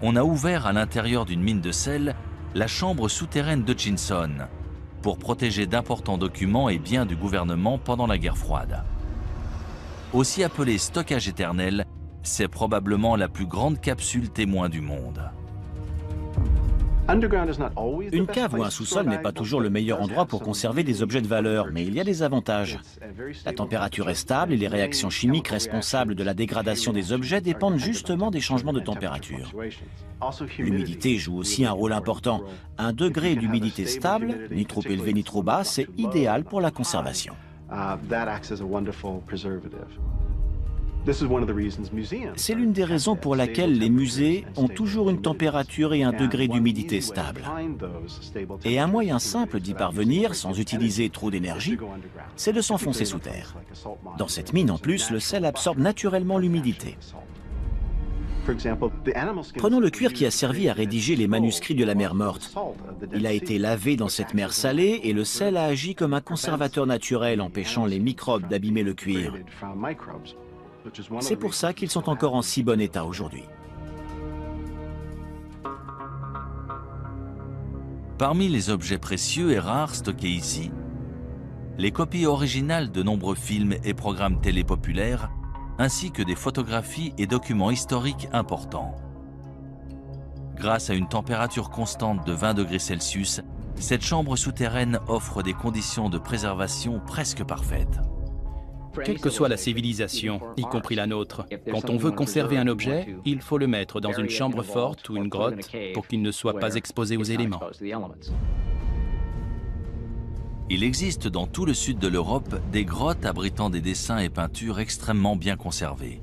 on a ouvert à l'intérieur d'une mine de sel la chambre souterraine d'Hutchinson pour protéger d'importants documents et biens du gouvernement pendant la guerre froide. Aussi appelée stockage éternel, c'est probablement la plus grande capsule témoin du monde. Une cave ou un sous-sol n'est pas toujours le meilleur endroit pour conserver des objets de valeur, mais il y a des avantages. La température est stable et les réactions chimiques responsables de la dégradation des objets dépendent justement des changements de température. L'humidité joue aussi un rôle important. Un degré d'humidité stable, ni trop élevé ni trop bas, c'est idéal pour la conservation. C'est l'une des raisons pour laquelle les musées ont toujours une température et un degré d'humidité stable. Et un moyen simple d'y parvenir sans utiliser trop d'énergie, c'est de s'enfoncer sous terre. Dans cette mine, en plus, le sel absorbe naturellement l'humidité. Prenons le cuir qui a servi à rédiger les manuscrits de la mer Morte. Il a été lavé dans cette mer salée et le sel a agi comme un conservateur naturel, empêchant les microbes d'abîmer le cuir. C'est pour ça qu'ils sont encore en si bon état aujourd'hui. Parmi les objets précieux et rares stockés ici, les copies originales de nombreux films et programmes télé populaires, ainsi que des photographies et documents historiques importants. Grâce à une température constante de 20 degrés Celsius, cette chambre souterraine offre des conditions de préservation presque parfaites. Quelle que soit la civilisation, y compris la nôtre, quand on veut conserver un objet, il faut le mettre dans une chambre forte ou une grotte pour qu'il ne soit pas exposé aux éléments. Il existe dans tout le sud de l'Europe des grottes abritant des dessins et peintures extrêmement bien conservés.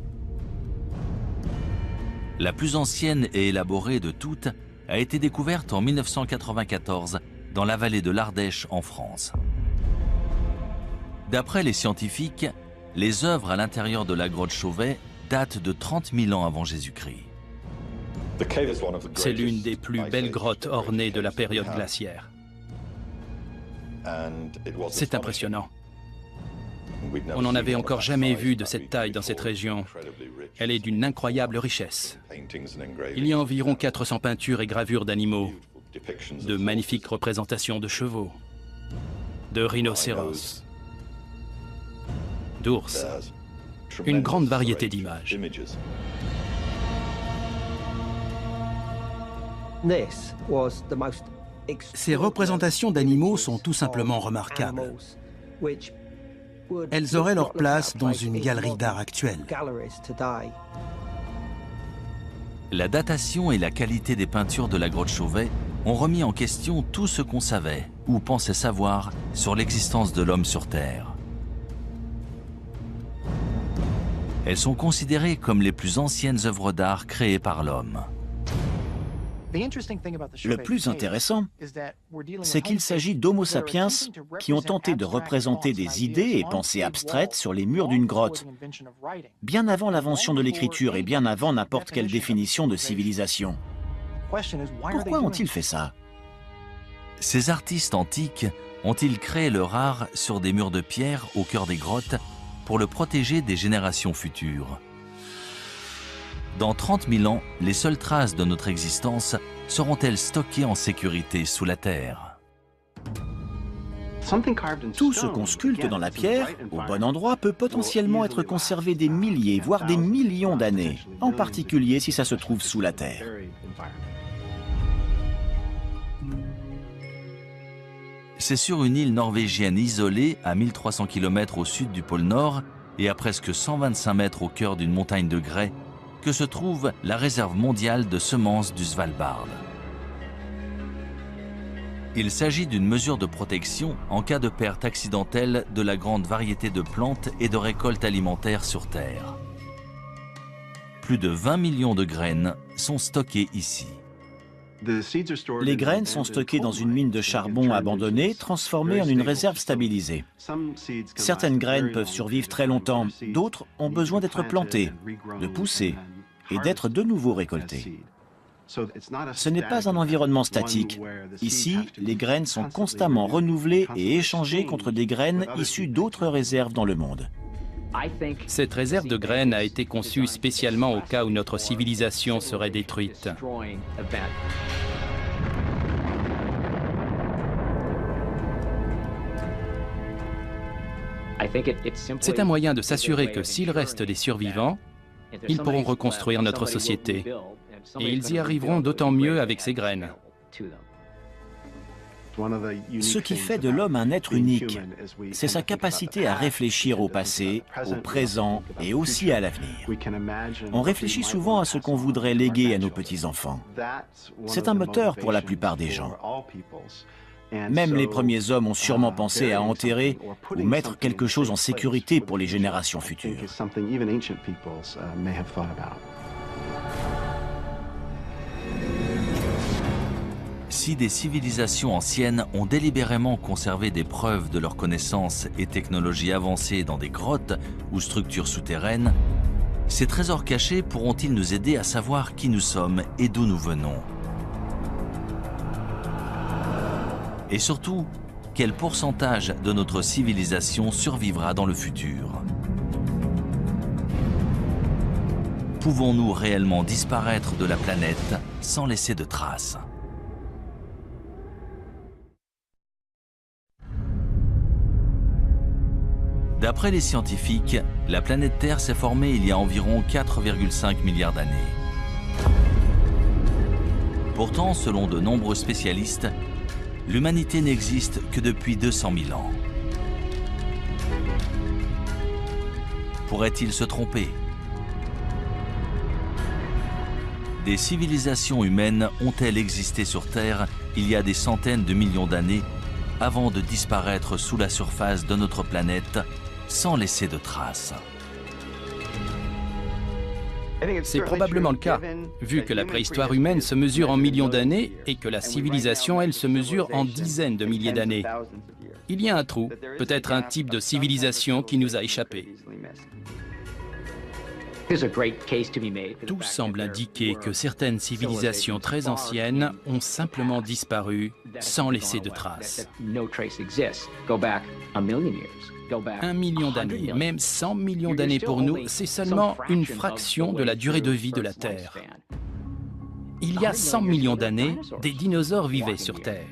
La plus ancienne et élaborée de toutes a été découverte en 1994 dans la vallée de l'Ardèche en France. D'après les scientifiques, les œuvres à l'intérieur de la grotte Chauvet datent de 30 000 ans avant Jésus-Christ. C'est l'une des plus belles grottes ornées de la période glaciaire. C'est impressionnant. On n'en avait encore jamais vu de cette taille dans cette région. Elle est d'une incroyable richesse. Il y a environ 400 peintures et gravures d'animaux, de magnifiques représentations de chevaux, de rhinocéros, d'ours, une grande variété d'images. Ces représentations d'animaux sont tout simplement remarquables. Elles auraient leur place dans une galerie d'art actuelle. La datation et la qualité des peintures de la grotte Chauvet ont remis en question tout ce qu'on savait ou pensait savoir sur l'existence de l'homme sur Terre. Elles sont considérées comme les plus anciennes œuvres d'art créées par l'homme. Le plus intéressant, c'est qu'il s'agit d'Homo sapiens qui ont tenté de représenter des idées et pensées abstraites sur les murs d'une grotte, bien avant l'invention de l'écriture et bien avant n'importe quelle définition de civilisation. Pourquoi ont-ils fait ça? Ces artistes antiques ont-ils créé leur art sur des murs de pierre au cœur des grottes pour le protéger des générations futures? Dans 30 000 ans, les seules traces de notre existence seront-elles stockées en sécurité sous la terre? Tout ce qu'on sculpte dans la pierre, au bon endroit, peut potentiellement être conservé des milliers, voire des millions d'années, en particulier si ça se trouve sous la terre. C'est sur une île norvégienne isolée à 1300 km au sud du pôle Nord et à presque 125 mètres au cœur d'une montagne de grès que se trouve la réserve mondiale de semences du Svalbard. Il s'agit d'une mesure de protection en cas de perte accidentelle de la grande variété de plantes et de récoltes alimentaires sur Terre. Plus de 20 millions de graines sont stockées ici. Les graines sont stockées dans une mine de charbon abandonnée, transformée en une réserve stabilisée. Certaines graines peuvent survivre très longtemps, d'autres ont besoin d'être plantées, de pousser et d'être de nouveau récoltées. Ce n'est pas un environnement statique. Ici, les graines sont constamment renouvelées et échangées contre des graines issues d'autres réserves dans le monde. Cette réserve de graines a été conçue spécialement au cas où notre civilisation serait détruite. C'est un moyen de s'assurer que s'il reste des survivants, ils pourront reconstruire notre société. Et ils y arriveront d'autant mieux avec ces graines. Ce qui fait de l'homme un être unique, c'est sa capacité à réfléchir au passé, au présent et aussi à l'avenir. On réfléchit souvent à ce qu'on voudrait léguer à nos petits-enfants. C'est un moteur pour la plupart des gens. Même les premiers hommes ont sûrement pensé à enterrer ou mettre quelque chose en sécurité pour les générations futures. Si des civilisations anciennes ont délibérément conservé des preuves de leurs connaissances et technologies avancées dans des grottes ou structures souterraines, Ces trésors cachés pourront-ils nous aider à savoir qui nous sommes et d'où nous venons? Et surtout, quel pourcentage de notre civilisation survivra dans le futur? Pouvons-nous réellement disparaître de la planète sans laisser de traces? D'après les scientifiques, la planète Terre s'est formée il y a environ 4,5 milliards d'années. Pourtant, selon de nombreux spécialistes, l'humanité n'existe que depuis 200 000 ans. Pourrait-il se tromper? Des civilisations humaines ont-elles existé sur Terre il y a des centaines de millions d'années avant de disparaître sous la surface de notre planète sans laisser de traces? C'est probablement le cas, vu que la préhistoire humaine se mesure en millions d'années et que la civilisation, elle, se mesure en dizaines de milliers d'années. Il y a un trou, peut-être un type de civilisation qui nous a échappé. Tout semble indiquer que certaines civilisations très anciennes ont simplement disparu sans laisser de traces. 1 million d'années, même 100 millions d'années pour nous, c'est seulement une fraction de la durée de vie de la Terre. Il y a 100 millions d'années, des dinosaures vivaient sur Terre.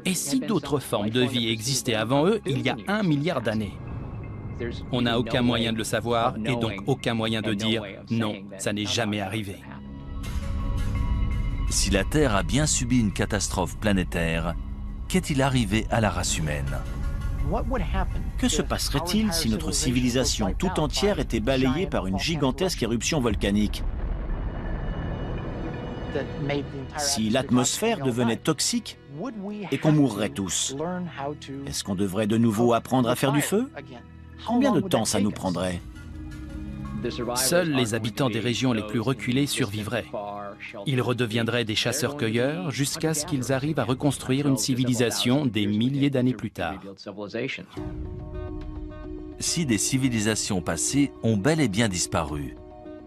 Et si d'autres formes de vie existaient avant eux, il y a 1 milliard d'années? On n'a aucun moyen de le savoir et donc aucun moyen de dire « non, ça n'est jamais arrivé ». Si la Terre a bien subi une catastrophe planétaire, qu'est-il arrivé à la race humaine? Que se passerait-il si notre civilisation tout entière était balayée par une gigantesque éruption volcanique? Si l'atmosphère devenait toxique et qu'on mourrait tous, est-ce qu'on devrait de nouveau apprendre à faire du feu? Combien de temps ça nous prendrait? Seuls les habitants des régions les plus reculées survivraient. Ils redeviendraient des chasseurs-cueilleurs jusqu'à ce qu'ils arrivent à reconstruire une civilisation des milliers d'années plus tard. Si des civilisations passées ont bel et bien disparu,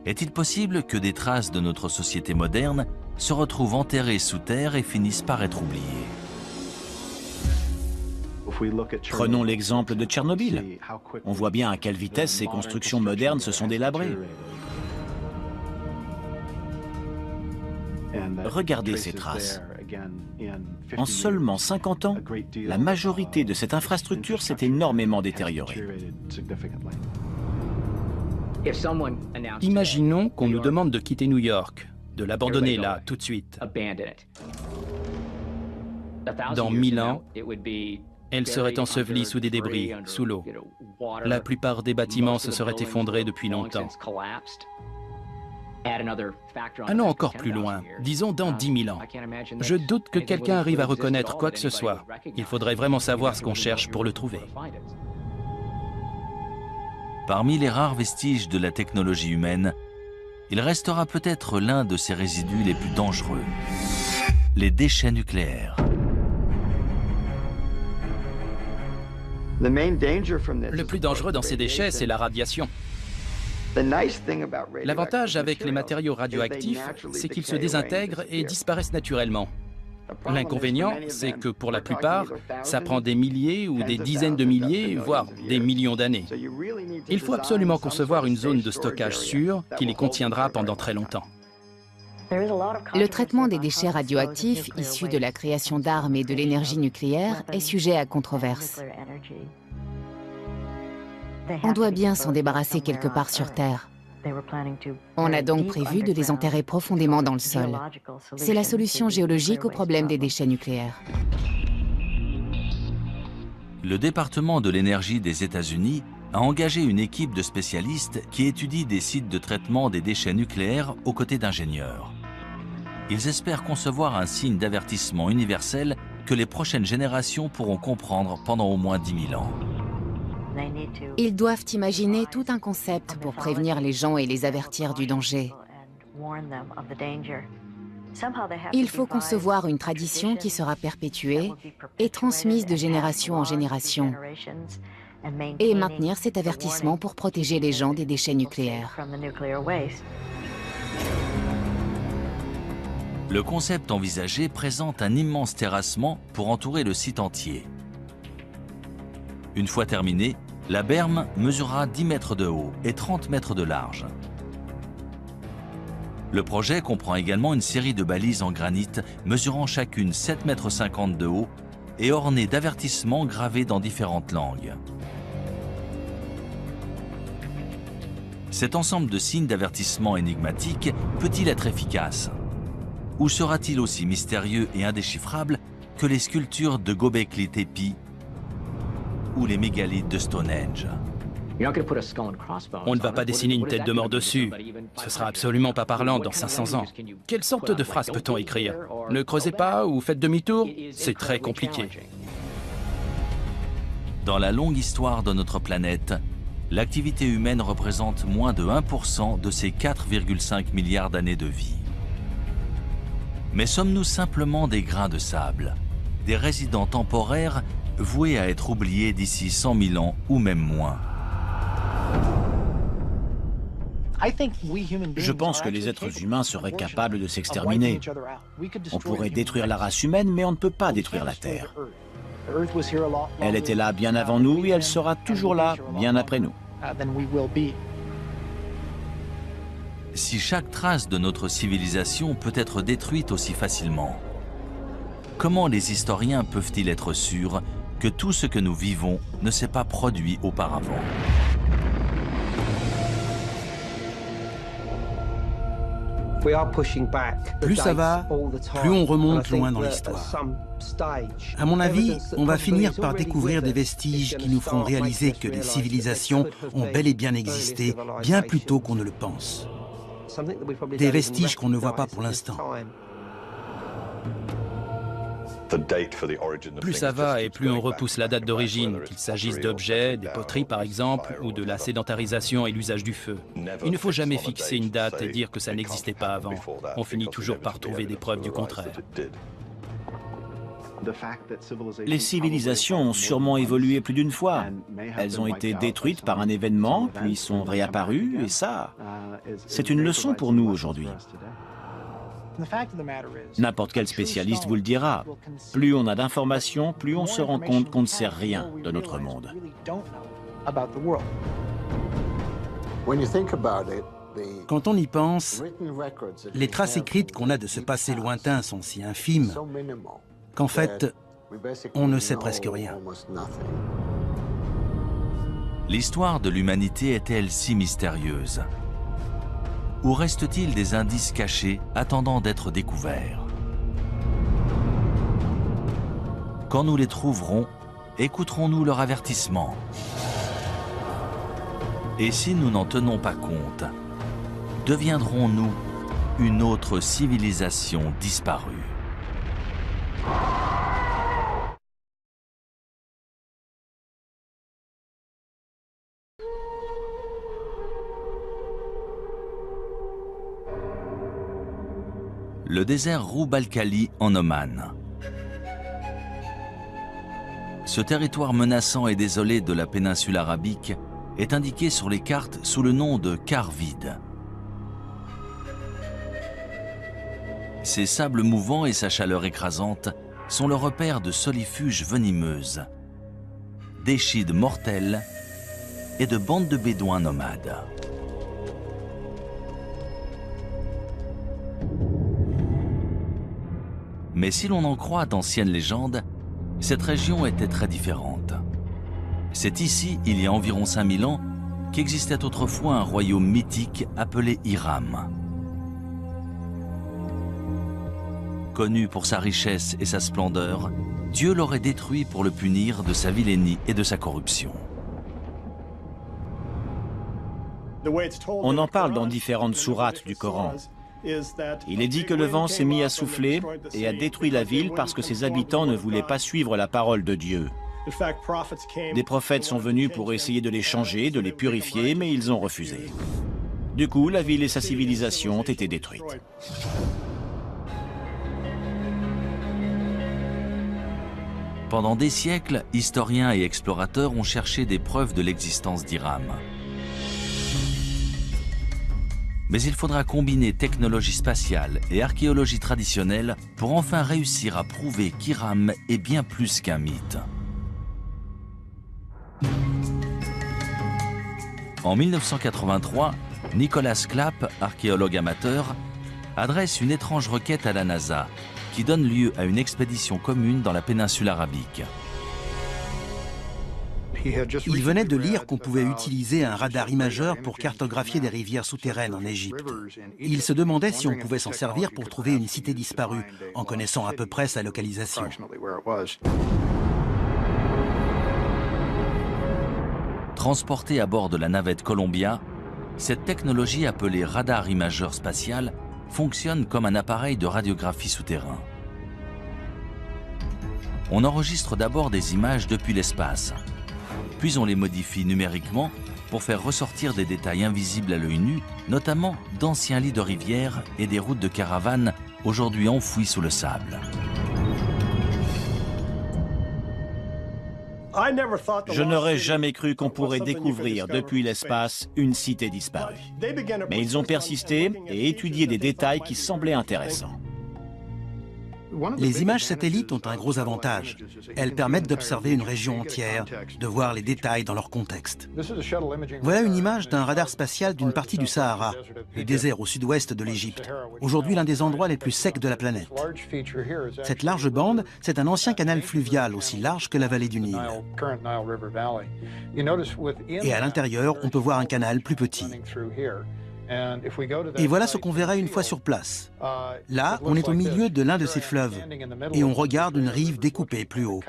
est-il possible que des traces de notre société moderne se retrouvent enterrées sous terre et finissent par être oubliées? Prenons l'exemple de Tchernobyl. On voit bien à quelle vitesse ces constructions modernes se sont délabrées. Regardez ces traces. En seulement 50 ans, la majorité de cette infrastructure s'est énormément détériorée. Imaginons qu'on nous demande de quitter New York, de l'abandonner là, tout de suite. Dans 1000 ans, elle serait ensevelie sous des débris, sous l'eau. La plupart des bâtiments se seraient effondrés depuis longtemps. Allons encore plus loin, disons dans 10 000 ans. Je doute que quelqu'un arrive à reconnaître quoi que ce soit. Il faudrait vraiment savoir ce qu'on cherche pour le trouver. Parmi les rares vestiges de la technologie humaine, il restera peut-être l'un de ces résidus les plus dangereux, les déchets nucléaires. Le plus dangereux dans ces déchets, c'est la radiation. L'avantage avec les matériaux radioactifs, c'est qu'ils se désintègrent et disparaissent naturellement. L'inconvénient, c'est que pour la plupart, ça prend des milliers ou des dizaines de milliers, voire des millions d'années. Il faut absolument concevoir une zone de stockage sûre qui les contiendra pendant très longtemps. Le traitement des déchets radioactifs issus de la création d'armes et de l'énergie nucléaire est sujet à controverse. On doit bien s'en débarrasser quelque part sur Terre. On a donc prévu de les enterrer profondément dans le sol. C'est la solution géologique au problème des déchets nucléaires. Le département de l'énergie des États-Unis a engagé une équipe de spécialistes qui étudie des sites de traitement des déchets nucléaires aux côtés d'ingénieurs. Ils espèrent concevoir un signe d'avertissement universel que les prochaines générations pourront comprendre pendant au moins 10 000 ans. Ils doivent imaginer tout un concept pour prévenir les gens et les avertir du danger. Il faut concevoir une tradition qui sera perpétuée et transmise de génération en génération. et maintenir cet avertissement pour protéger les gens des déchets nucléaires. Le concept envisagé présente un immense terrassement pour entourer le site entier. Une fois terminé, la berme mesurera 10 mètres de haut et 30 mètres de large. Le projet comprend également une série de balises en granit mesurant chacune 7,50 m de haut et ornées d'avertissements gravés dans différentes langues. Cet ensemble de signes d'avertissement énigmatiques peut-il être efficace? Ou sera-t-il aussi mystérieux et indéchiffrable que les sculptures de Göbekli Tepe ou les mégalithes de Stonehenge? On ne va pas dessiner une tête de mort dessus. Ce sera absolument pas parlant dans 500 ans. Quelle sorte de phrase peut-on écrire? Ne creusez pas ou faites demi-tour? C'est très compliqué. Dans la longue histoire de notre planète, l'activité humaine représente moins de 1% de ces 4,5 milliards d'années de vie. Mais sommes-nous simplement des grains de sable, des résidents temporaires voués à être oubliés d'ici 100 000 ans ou même moins? Je pense que les êtres humains seraient capables de s'exterminer. On pourrait détruire la race humaine, mais on ne peut pas détruire la Terre. Elle était là bien avant nous et elle sera toujours là bien après nous. Si chaque trace de notre civilisation peut être détruite aussi facilement, comment les historiens peuvent-ils être sûrs que tout ce que nous vivons ne s'est pas produit auparavant? Plus ça va, plus on remonte loin dans l'histoire. À mon avis, on va finir par découvrir des vestiges qui nous feront réaliser que des civilisations ont bel et bien existé, bien plus tôt qu'on ne le pense. Des vestiges qu'on ne voit pas pour l'instant. Plus ça va et plus on repousse la date d'origine, qu'il s'agisse d'objets, des poteries par exemple, ou de la sédentarisation et l'usage du feu. Il ne faut jamais fixer une date et dire que ça n'existait pas avant. On finit toujours par trouver des preuves du contraire. Les civilisations ont sûrement évolué plus d'une fois. Elles ont été détruites par un événement, puis sont réapparues, et ça, c'est une leçon pour nous aujourd'hui. N'importe quel spécialiste vous le dira. Plus on a d'informations, plus on se rend compte qu'on ne sait rien de notre monde. Quand on y pense, les traces écrites qu'on a de ce passé lointain sont si infimes qu'en fait, on ne sait presque rien. L'histoire de l'humanité est-elle si mystérieuse? Ou reste-t-il des indices cachés attendant d'être découverts? Quand nous les trouverons, écouterons-nous leur avertissement? Et si nous n'en tenons pas compte, deviendrons-nous une autre civilisation disparue? Le désert Rub al-Khali en Oman. Ce territoire menaçant et désolé de la péninsule arabique est indiqué sur les cartes sous le nom de quart vide. Ses sables mouvants et sa chaleur écrasante sont le repère de solifuges venimeuses, d'échides mortels et de bandes de bédouins nomades. Mais si l'on en croit d'anciennes légendes, cette région était très différente. C'est ici, il y a environ 5000 ans, qu'existait autrefois un royaume mythique appelé Hiram. Connu pour sa richesse et sa splendeur, Dieu l'aurait détruit pour le punir de sa vilainie et de sa corruption. On en parle dans différentes sourates du Coran. Il est dit que le vent s'est mis à souffler et a détruit la ville parce que ses habitants ne voulaient pas suivre la parole de Dieu. Des prophètes sont venus pour essayer de les changer, de les purifier, mais ils ont refusé. Du coup, la ville et sa civilisation ont été détruites. Pendant des siècles, historiens et explorateurs ont cherché des preuves de l'existence d'Hiram. Mais il faudra combiner technologie spatiale et archéologie traditionnelle pour enfin réussir à prouver qu'Hiram est bien plus qu'un mythe. En 1983, Nicholas Clapp, archéologue amateur, adresse une étrange requête à la NASA qui donne lieu à une expédition commune dans la péninsule arabique. Il venait de lire qu'on pouvait utiliser un radar imageur pour cartographier des rivières souterraines en Égypte. Il se demandait si on pouvait s'en servir pour trouver une cité disparue, en connaissant à peu près sa localisation. Transportée à bord de la navette Columbia, cette technologie appelée radar imageur spatial fonctionne comme un appareil de radiographie souterrain. On enregistre d'abord des images depuis l'espace, puis on les modifie numériquement pour faire ressortir des détails invisibles à l'œil nu, notamment d'anciens lits de rivières et des routes de caravanes aujourd'hui enfouies sous le sable. Je n'aurais jamais cru qu'on pourrait découvrir depuis l'espace une cité disparue. Mais ils ont persisté et étudié des détails qui semblaient intéressants. Les images satellites ont un gros avantage. Elles permettent d'observer une région entière, de voir les détails dans leur contexte. Voilà une image d'un radar spatial d'une partie du Sahara, le désert au sud-ouest de l'Égypte, aujourd'hui l'un des endroits les plus secs de la planète. Cette large bande, c'est un ancien canal fluvial aussi large que la vallée du Nil. Et à l'intérieur, on peut voir un canal plus petit. Et voilà ce qu'on verrait une fois sur place. Là, on est au milieu de l'un de ces fleuves et on regarde une rive découpée plus haut.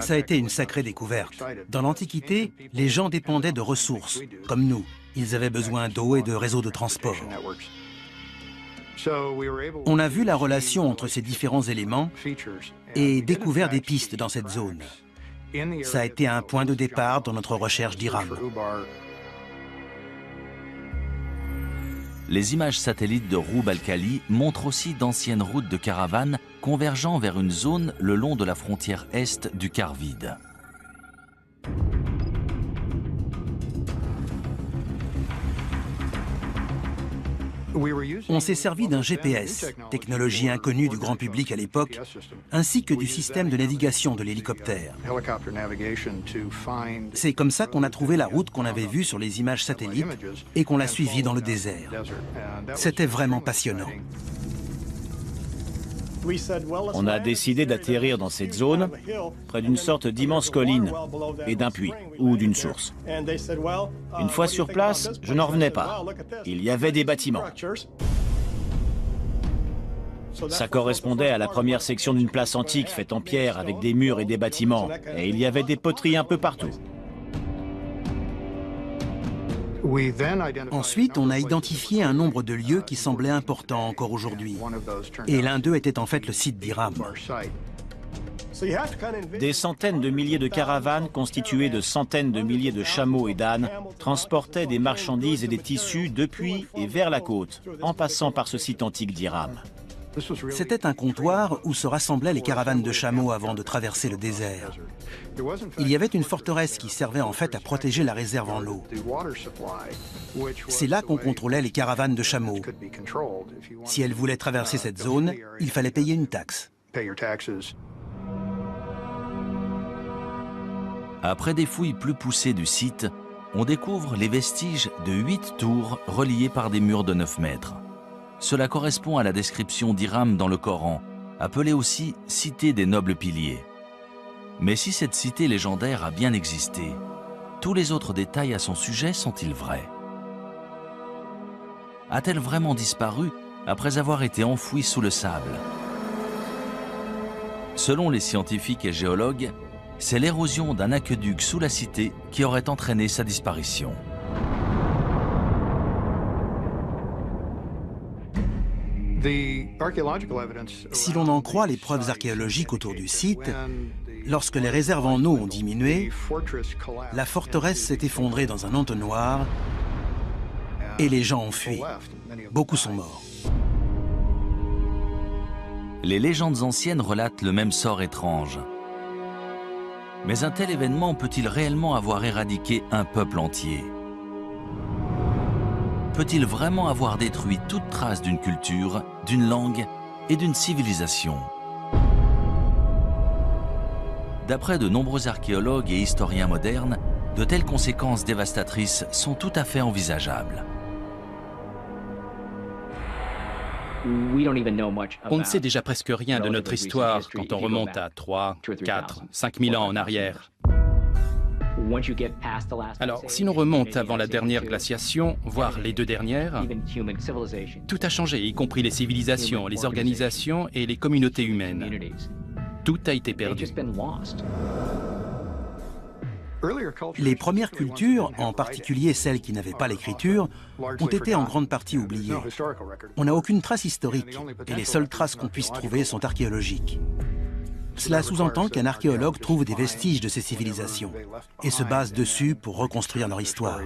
Ça a été une sacrée découverte. Dans l'Antiquité, les gens dépendaient de ressources, comme nous. Ils avaient besoin d'eau et de réseaux de transport. On a vu la relation entre ces différents éléments et découvert des pistes dans cette zone. Ça a été un point de départ dans notre recherche d'Hiram. Les images satellites de Roub al-Khali montrent aussi d'anciennes routes de caravanes convergeant vers une zone le long de la frontière est du quart vide. On s'est servi d'un GPS, technologie inconnue du grand public à l'époque, ainsi que du système de navigation de l'hélicoptère. C'est comme ça qu'on a trouvé la route qu'on avait vue sur les images satellites et qu'on l'a suivie dans le désert. C'était vraiment passionnant. On a décidé d'atterrir dans cette zone, près d'une sorte d'immense colline et d'un puits ou d'une source. Une fois sur place, je n'en revenais pas. Il y avait des bâtiments. Ça correspondait à la première section d'une place antique faite en pierre avec des murs et des bâtiments. Et il y avait des poteries un peu partout. Ensuite, on a identifié un nombre de lieux qui semblaient importants encore aujourd'hui. Et l'un d'eux était en fait le site d'Hiram. Des centaines de milliers de caravanes constituées de centaines de milliers de chameaux et d'ânes transportaient des marchandises et des tissus depuis et vers la côte, en passant par ce site antique d'Hiram. C'était un comptoir où se rassemblaient les caravanes de chameaux avant de traverser le désert. Il y avait une forteresse qui servait en fait à protéger la réserve en eau. C'est là qu'on contrôlait les caravanes de chameaux. Si elles voulaient traverser cette zone, il fallait payer une taxe. Après des fouilles plus poussées du site, on découvre les vestiges de 8 tours reliées par des murs de 9 mètres. Cela correspond à la description d'Hiram dans le Coran, appelée aussi « cité des nobles piliers ». Mais si cette cité légendaire a bien existé, tous les autres détails à son sujet sont-ils vrais? A-t-elle vraiment disparu après avoir été enfouie sous le sable? Selon les scientifiques et géologues, c'est l'érosion d'un aqueduc sous la cité qui aurait entraîné sa disparition. Si l'on en croit les preuves archéologiques autour du site, lorsque les réserves en eau ont diminué, la forteresse s'est effondrée dans un entonnoir et les gens ont fui. Beaucoup sont morts. Les légendes anciennes relatent le même sort étrange. Mais un tel événement peut-il réellement avoir éradiqué un peuple entier? Peut-il vraiment avoir détruit toute trace d'une culture, d'une langue et d'une civilisation? D'après de nombreux archéologues et historiens modernes, de telles conséquences dévastatrices sont tout à fait envisageables. On ne sait déjà presque rien de notre histoire quand on remonte à 3, 4, 5 000 ans en arrière. Alors, si l'on remonte avant la dernière glaciation, voire les deux dernières, tout a changé, y compris les civilisations, les organisations et les communautés humaines. Tout a été perdu. Les premières cultures, en particulier celles qui n'avaient pas l'écriture, ont été en grande partie oubliées. On n'a aucune trace historique, et les seules traces qu'on puisse trouver sont archéologiques. Cela sous-entend qu'un archéologue trouve des vestiges de ces civilisations et se base dessus pour reconstruire leur histoire.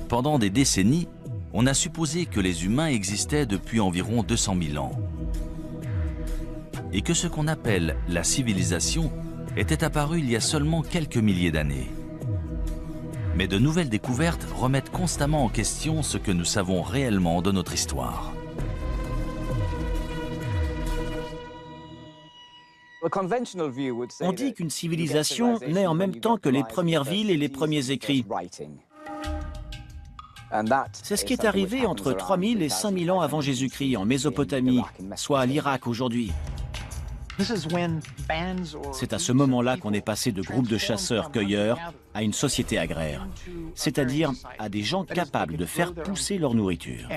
Pendant des décennies, on a supposé que les humains existaient depuis environ 200 000 ans. Et que ce qu'on appelle la civilisation était apparu il y a seulement quelques milliers d'années. Mais de nouvelles découvertes remettent constamment en question ce que nous savons réellement de notre histoire. On dit qu'une civilisation naît en même temps que les premières villes et les premiers écrits. C'est ce qui est arrivé entre 3000 et 5000 ans avant Jésus-Christ en Mésopotamie, soit à l'Irak aujourd'hui. C'est à ce moment-là qu'on est passé de groupes de chasseurs-cueilleurs à une société agraire, c'est-à-dire à des gens capables de faire pousser leur nourriture.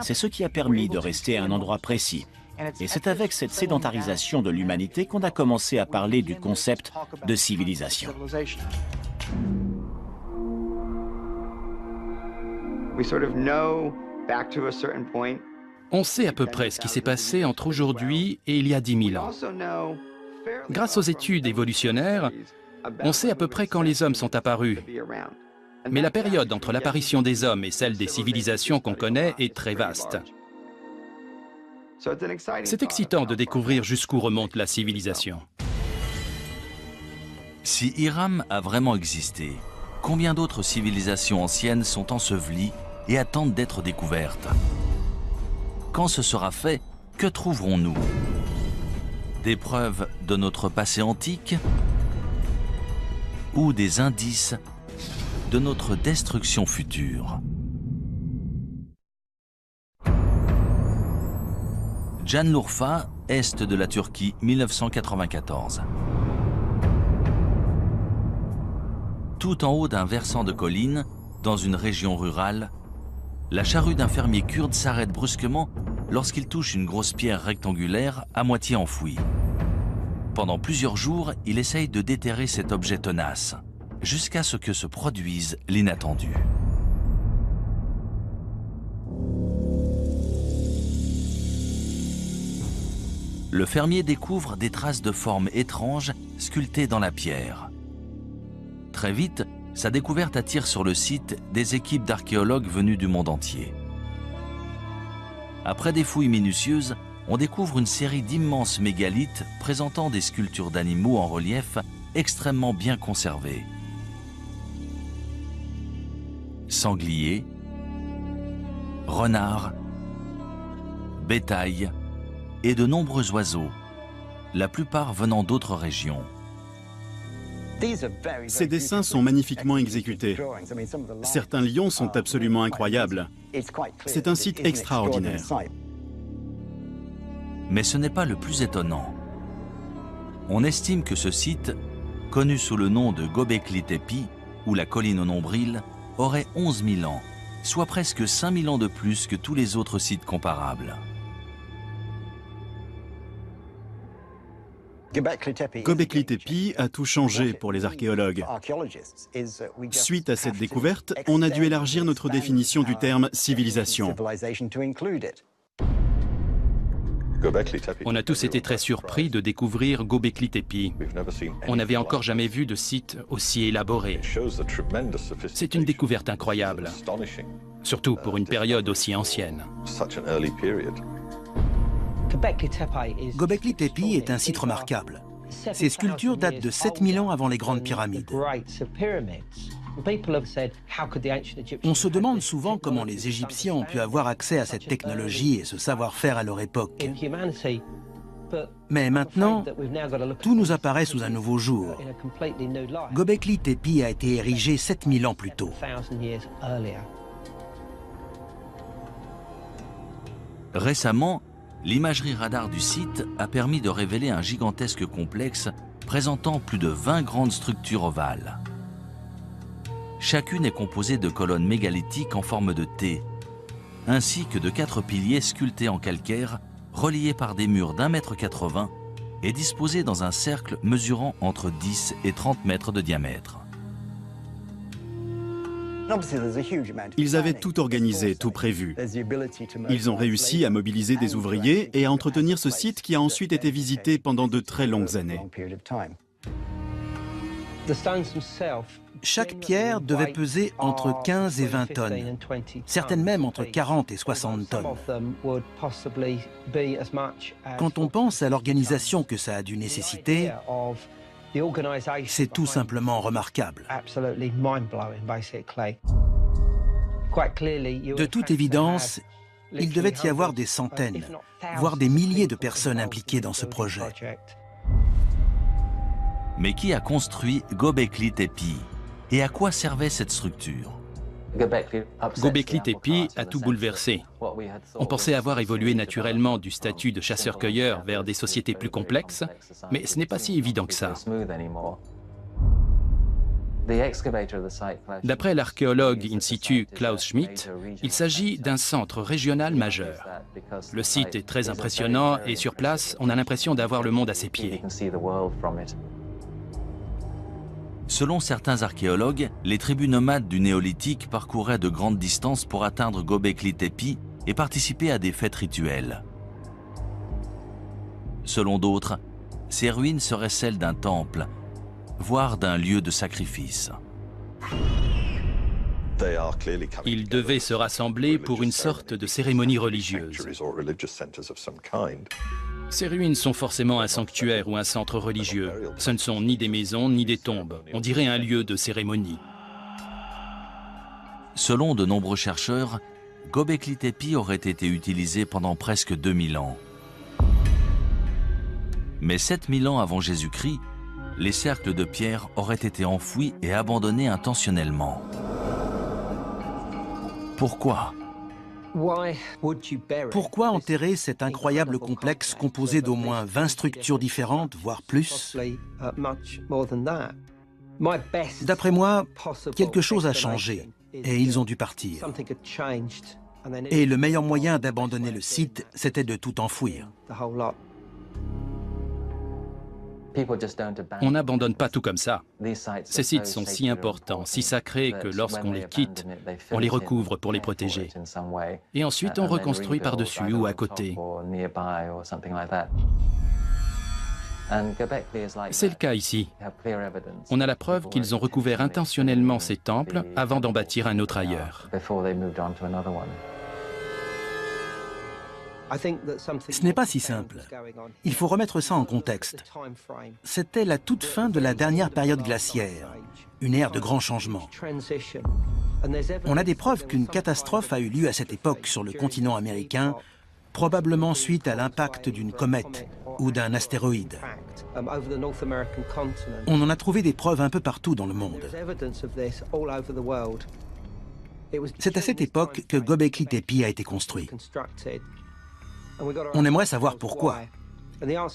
C'est ce qui a permis de rester à un endroit précis. Et c'est avec cette sédentarisation de l'humanité qu'on a commencé à parler du concept de civilisation. On sait à peu près ce qui s'est passé entre aujourd'hui et il y a 10 000 ans. Grâce aux études évolutionnaires, on sait à peu près quand les hommes sont apparus. Mais la période entre l'apparition des hommes et celle des civilisations qu'on connaît est très vaste. C'est excitant de découvrir jusqu'où remonte la civilisation. Si Hiram a vraiment existé, combien d'autres civilisations anciennes sont ensevelies et attendent d'être découvertes? Quand ce sera fait, que trouverons-nous? Des preuves de notre passé antique ou des indices de notre destruction future? Şanlıurfa, est de la Turquie, 1994. Tout en haut d'un versant de colline, dans une région rurale, la charrue d'un fermier kurde s'arrête brusquement lorsqu'il touche une grosse pierre rectangulaire à moitié enfouie. Pendant plusieurs jours, il essaye de déterrer cet objet tenace, jusqu'à ce que se produise l'inattendu. Le fermier découvre des traces de formes étranges sculptées dans la pierre. Très vite, sa découverte attire sur le site des équipes d'archéologues venus du monde entier. Après des fouilles minutieuses, on découvre une série d'immenses mégalithes présentant des sculptures d'animaux en relief extrêmement bien conservées. Sangliers, renards, bétail et de nombreux oiseaux, la plupart venant d'autres régions. Ces dessins sont magnifiquement exécutés. Certains lions sont absolument incroyables. C'est un site extraordinaire. Mais ce n'est pas le plus étonnant. On estime que ce site, connu sous le nom de Göbekli Tepe, ou la colline au nombril, aurait 11 000 ans, soit presque 5 000 ans de plus que tous les autres sites comparables. Göbekli Tepe a tout changé pour les archéologues. Suite à cette découverte, on a dû élargir notre définition du terme civilisation. On a tous été très surpris de découvrir Göbekli Tepe. On n'avait encore jamais vu de site aussi élaboré. C'est une découverte incroyable, surtout pour une période aussi ancienne. Göbekli Tepe est un site remarquable. Ces sculptures datent de 7000 ans avant les grandes pyramides. On se demande souvent comment les Égyptiens ont pu avoir accès à cette technologie et ce savoir-faire à leur époque. Mais maintenant, tout nous apparaît sous un nouveau jour. Göbekli Tepe a été érigé 7000 ans plus tôt. Récemment, l'imagerie radar du site a permis de révéler un gigantesque complexe présentant plus de 20 grandes structures ovales. Chacune est composée de colonnes mégalithiques en forme de T, ainsi que de 4 piliers sculptés en calcaire, reliés par des murs d'1,80 m et disposés dans un cercle mesurant entre 10 et 30 mètres de diamètre. Ils avaient tout organisé, tout prévu. Ils ont réussi à mobiliser des ouvriers et à entretenir ce site qui a ensuite été visité pendant de très longues années. Chaque pierre devait peser entre 15 et 20 tonnes, certaines même entre 40 et 60 tonnes. Quand on pense à l'organisation que ça a dû nécessiter, c'est tout simplement remarquable. De toute évidence, il devait y avoir des centaines, voire des milliers de personnes impliquées dans ce projet. Mais qui a construit Göbekli Tepe? Et à quoi servait cette structure? Göbekli Tepe a tout bouleversé. On pensait avoir évolué naturellement du statut de chasseur-cueilleur vers des sociétés plus complexes, mais ce n'est pas si évident que ça. D'après l'archéologue in situ Klaus Schmidt, il s'agit d'un centre régional majeur. Le site est très impressionnant et sur place, on a l'impression d'avoir le monde à ses pieds. Selon certains archéologues, les tribus nomades du néolithique parcouraient de grandes distances pour atteindre Göbekli Tepe et participer à des fêtes rituelles. Selon d'autres, ces ruines seraient celles d'un temple, voire d'un lieu de sacrifice. Ils devaient se rassembler pour une sorte de cérémonie religieuse. Ces ruines sont forcément un sanctuaire ou un centre religieux. Ce ne sont ni des maisons ni des tombes. On dirait un lieu de cérémonie. Selon de nombreux chercheurs, Göbekli Tepe aurait été utilisé pendant presque 2000 ans. Mais 7000 ans avant Jésus-Christ, les cercles de pierre auraient été enfouis et abandonnés intentionnellement. Pourquoi ? Pourquoi enterrer cet incroyable complexe composé d'au moins 20 structures différentes, voire plus? D'après moi, quelque chose a changé et ils ont dû partir. Et le meilleur moyen d'abandonner le site, c'était de tout enfouir. On n'abandonne pas tout comme ça. Ces sites sont si importants, si sacrés que lorsqu'on les quitte, on les recouvre pour les protéger. Et ensuite on reconstruit par-dessus ou à côté. C'est le cas ici. On a la preuve qu'ils ont recouvert intentionnellement ces temples avant d'en bâtir un autre ailleurs. Ce n'est pas si simple. Il faut remettre ça en contexte. C'était la toute fin de la dernière période glaciaire, une ère de grands changements. On a des preuves qu'une catastrophe a eu lieu à cette époque sur le continent américain, probablement suite à l'impact d'une comète ou d'un astéroïde. On en a trouvé des preuves un peu partout dans le monde. C'est à cette époque que Göbekli Tepe a été construit. On aimerait savoir pourquoi.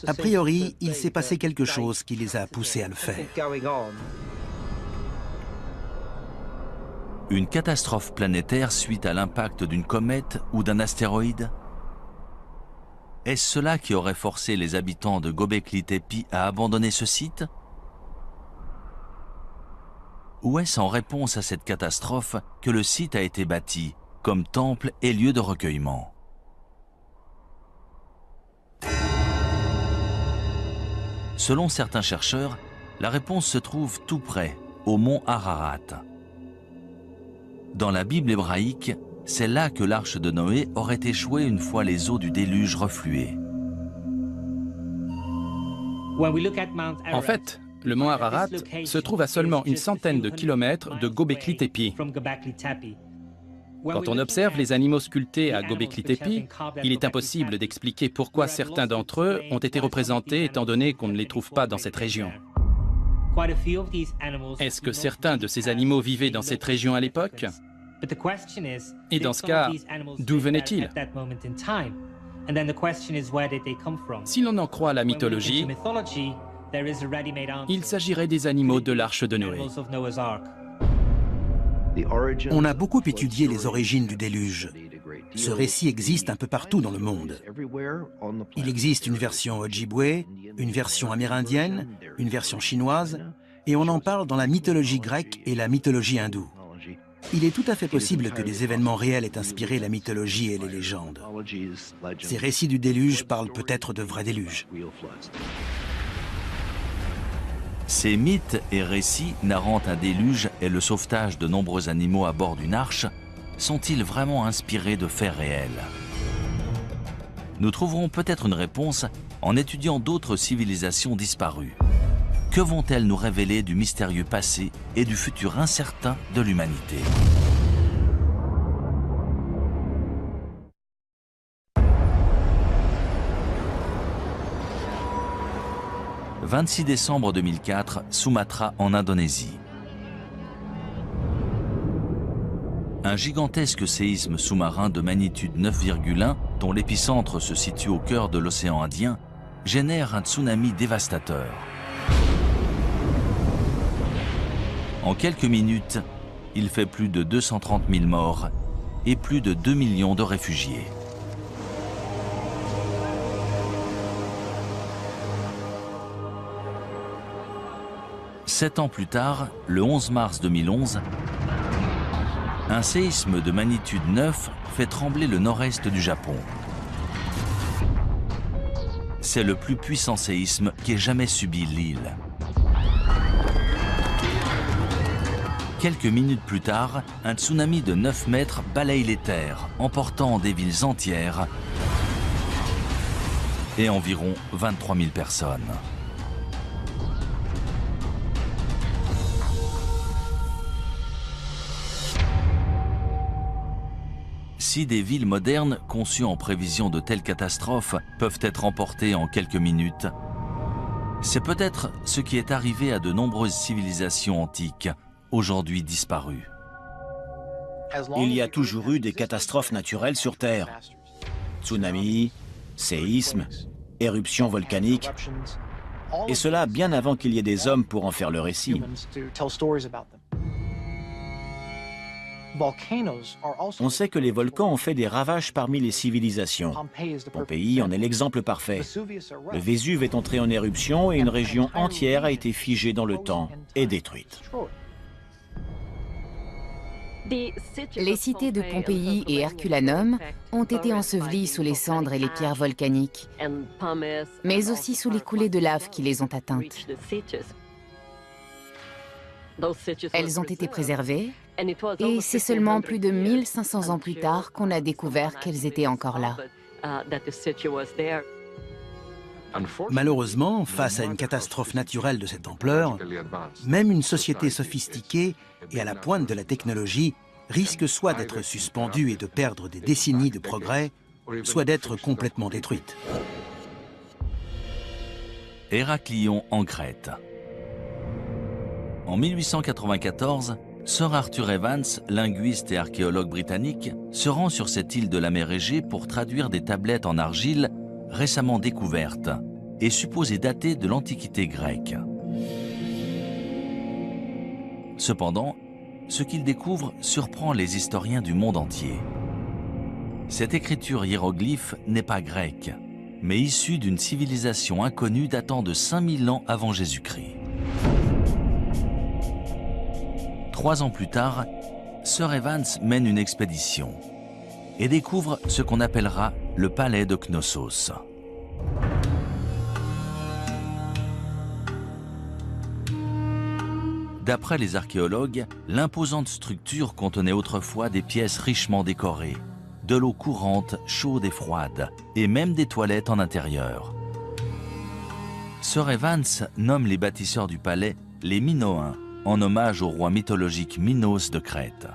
A priori, il s'est passé quelque chose qui les a poussés à le faire. Une catastrophe planétaire suite à l'impact d'une comète ou d'un astéroïde? Est-ce cela qui aurait forcé les habitants de Göbekli Tepe à abandonner ce site? Ou est-ce en réponse à cette catastrophe que le site a été bâti comme temple et lieu de recueillement? Selon certains chercheurs, la réponse se trouve tout près, au mont Ararat. Dans la Bible hébraïque, c'est là que l'arche de Noé aurait échoué une fois les eaux du déluge refluées. En fait, le mont Ararat se trouve à seulement une centaine de kilomètres de Göbekli Tepe. Quand on observe les animaux sculptés à Göbekli Tepe, il est impossible d'expliquer pourquoi certains d'entre eux ont été représentés étant donné qu'on ne les trouve pas dans cette région. Est-ce que certains de ces animaux vivaient dans cette région à l'époque? Et dans ce cas, d'où venaient-ils? Si l'on en croit la mythologie, il s'agirait des animaux de l'arche de Noé. On a beaucoup étudié les origines du déluge. Ce récit existe un peu partout dans le monde. Il existe une version ojibwé, une version amérindienne, une version chinoise, et on en parle dans la mythologie grecque et la mythologie hindoue. Il est tout à fait possible que des événements réels aient inspiré la mythologie et les légendes. Ces récits du déluge parlent peut-être de vrais déluges. Ces mythes et récits narrant un déluge et le sauvetage de nombreux animaux à bord d'une arche sont-ils vraiment inspirés de faits réels? Nous trouverons peut-être une réponse en étudiant d'autres civilisations disparues. Que vont-elles nous révéler du mystérieux passé et du futur incertain de l'humanité? « 26 décembre 2004, Sumatra en Indonésie. Un gigantesque séisme sous-marin de magnitude 9,1, dont l'épicentre se situe au cœur de l'océan Indien, génère un tsunami dévastateur. En quelques minutes, il fait plus de 230 000 morts et plus de 2 millions de réfugiés. Sept ans plus tard, le 11 mars 2011, un séisme de magnitude 9 fait trembler le nord-est du Japon. C'est le plus puissant séisme qu'ait jamais subi l'île. Quelques minutes plus tard, un tsunami de 9 mètres balaye les terres, emportant des villes entières et environ 23 000 personnes. Si des villes modernes conçues en prévision de telles catastrophes peuvent être emportées en quelques minutes, c'est peut-être ce qui est arrivé à de nombreuses civilisations antiques, aujourd'hui disparues. Il y a toujours eu des catastrophes naturelles sur Terre. Tsunamis, séismes, éruptions volcaniques, et cela bien avant qu'il y ait des hommes pour en faire le récit. On sait que les volcans ont fait des ravages parmi les civilisations. Pompéi en est l'exemple parfait. Le Vésuve est entré en éruption et une région entière a été figée dans le temps et détruite. Les cités de Pompéi et Herculanum ont été ensevelies sous les cendres et les pierres volcaniques, mais aussi sous les coulées de lave qui les ont atteintes. Elles ont été préservées, et c'est seulement plus de 1500 ans plus tard qu'on a découvert qu'elles étaient encore là. Malheureusement, face à une catastrophe naturelle de cette ampleur, même une société sophistiquée et à la pointe de la technologie risque soit d'être suspendue et de perdre des décennies de progrès, soit d'être complètement détruite. Héraclion en Crète. En 1894, Sir Arthur Evans, linguiste et archéologue britannique, se rend sur cette île de la mer Égée pour traduire des tablettes en argile récemment découvertes et supposées datées de l'Antiquité grecque. Cependant, ce qu'il découvre surprend les historiens du monde entier. Cette écriture hiéroglyphe n'est pas grecque, mais issue d'une civilisation inconnue datant de 5000 ans avant Jésus-Christ. 3 ans plus tard, Sir Evans mène une expédition et découvre ce qu'on appellera le palais de Knossos. D'après les archéologues, l'imposante structure contenait autrefois des pièces richement décorées, de l'eau courante, chaude et froide, et même des toilettes en intérieur. Sir Evans nomme les bâtisseurs du palais les Minoens, en hommage au roi mythologique Minos de Crète.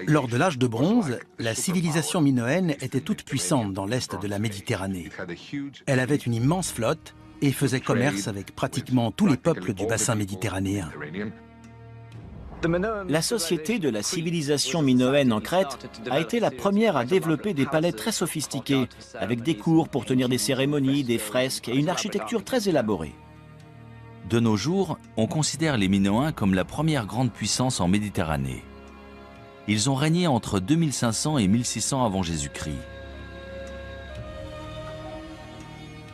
Lors de l'âge de bronze, la civilisation minoenne était toute puissante dans l'est de la Méditerranée. Elle avait une immense flotte et faisait commerce avec pratiquement tous les peuples du bassin méditerranéen. La société de la civilisation minoenne en Crète a été la première à développer des palais très sophistiqués, avec des cours pour tenir des cérémonies, des fresques et une architecture très élaborée. De nos jours, on considère les Minoens comme la première grande puissance en Méditerranée. Ils ont régné entre 2500 et 1600 avant Jésus-Christ.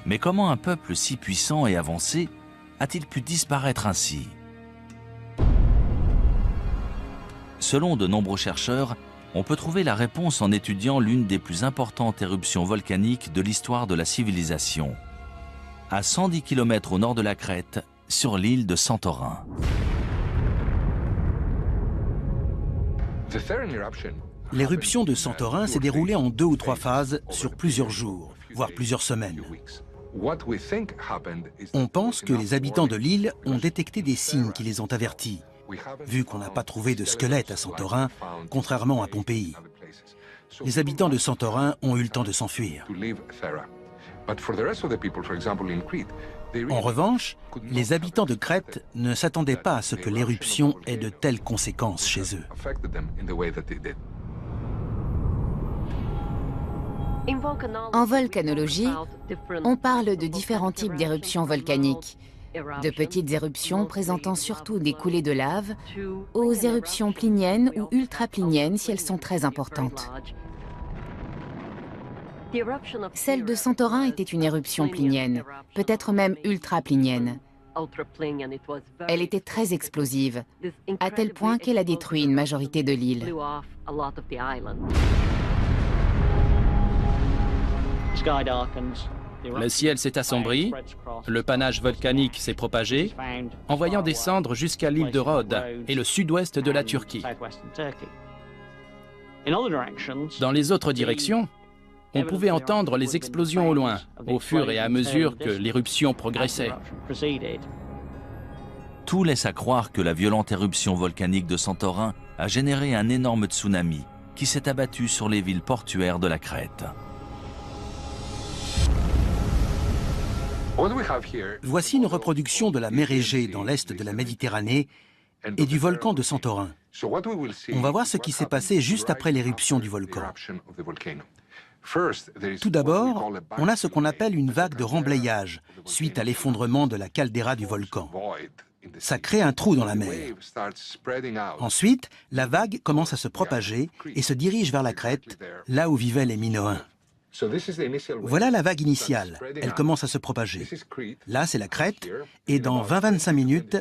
Mais comment un peuple si puissant et avancé a-t-il pu disparaître ainsi? Selon de nombreux chercheurs, on peut trouver la réponse en étudiant l'une des plus importantes éruptions volcaniques de l'histoire de la civilisation, à 110 km au nord de la Crète, sur l'île de Santorin. L'éruption de Santorin s'est déroulée en 2 ou 3 phases sur plusieurs jours, voire plusieurs semaines. On pense que les habitants de l'île ont détecté des signes qui les ont avertis, vu qu'on n'a pas trouvé de squelette à Santorin, contrairement à Pompéi. Les habitants de Santorin ont eu le temps de s'enfuir. En revanche, les habitants de Crète ne s'attendaient pas à ce que l'éruption ait de telles conséquences chez eux. En volcanologie, on parle de différents types d'éruptions volcaniques, de petites éruptions présentant surtout des coulées de lave, aux éruptions pliniennes ou ultrapliniennes si elles sont très importantes. Celle de Santorin était une éruption plinienne, peut-être même ultraplinienne. Elle était très explosive, à tel point qu'elle a détruit une majorité de l'île. Le ciel s'est assombri, le panache volcanique s'est propagé, envoyant des cendres jusqu'à l'île de Rhodes et le sud-ouest de la Turquie. Dans les autres directions, on pouvait entendre les explosions au loin, au fur et à mesure que l'éruption progressait. Tout laisse à croire que la violente éruption volcanique de Santorin a généré un énorme tsunami qui s'est abattu sur les villes portuaires de la Crète. Voici une reproduction de la mer Égée dans l'est de la Méditerranée et du volcan de Santorin. On va voir ce qui s'est passé juste après l'éruption du volcan. Tout d'abord, on a ce qu'on appelle une vague de remblayage, suite à l'effondrement de la caldeira du volcan. Ça crée un trou dans la mer. Ensuite, la vague commence à se propager et se dirige vers la Crète, là où vivaient les Minoens. Voilà la vague initiale, elle commence à se propager. Là, c'est la Crète, et dans 20-25 minutes,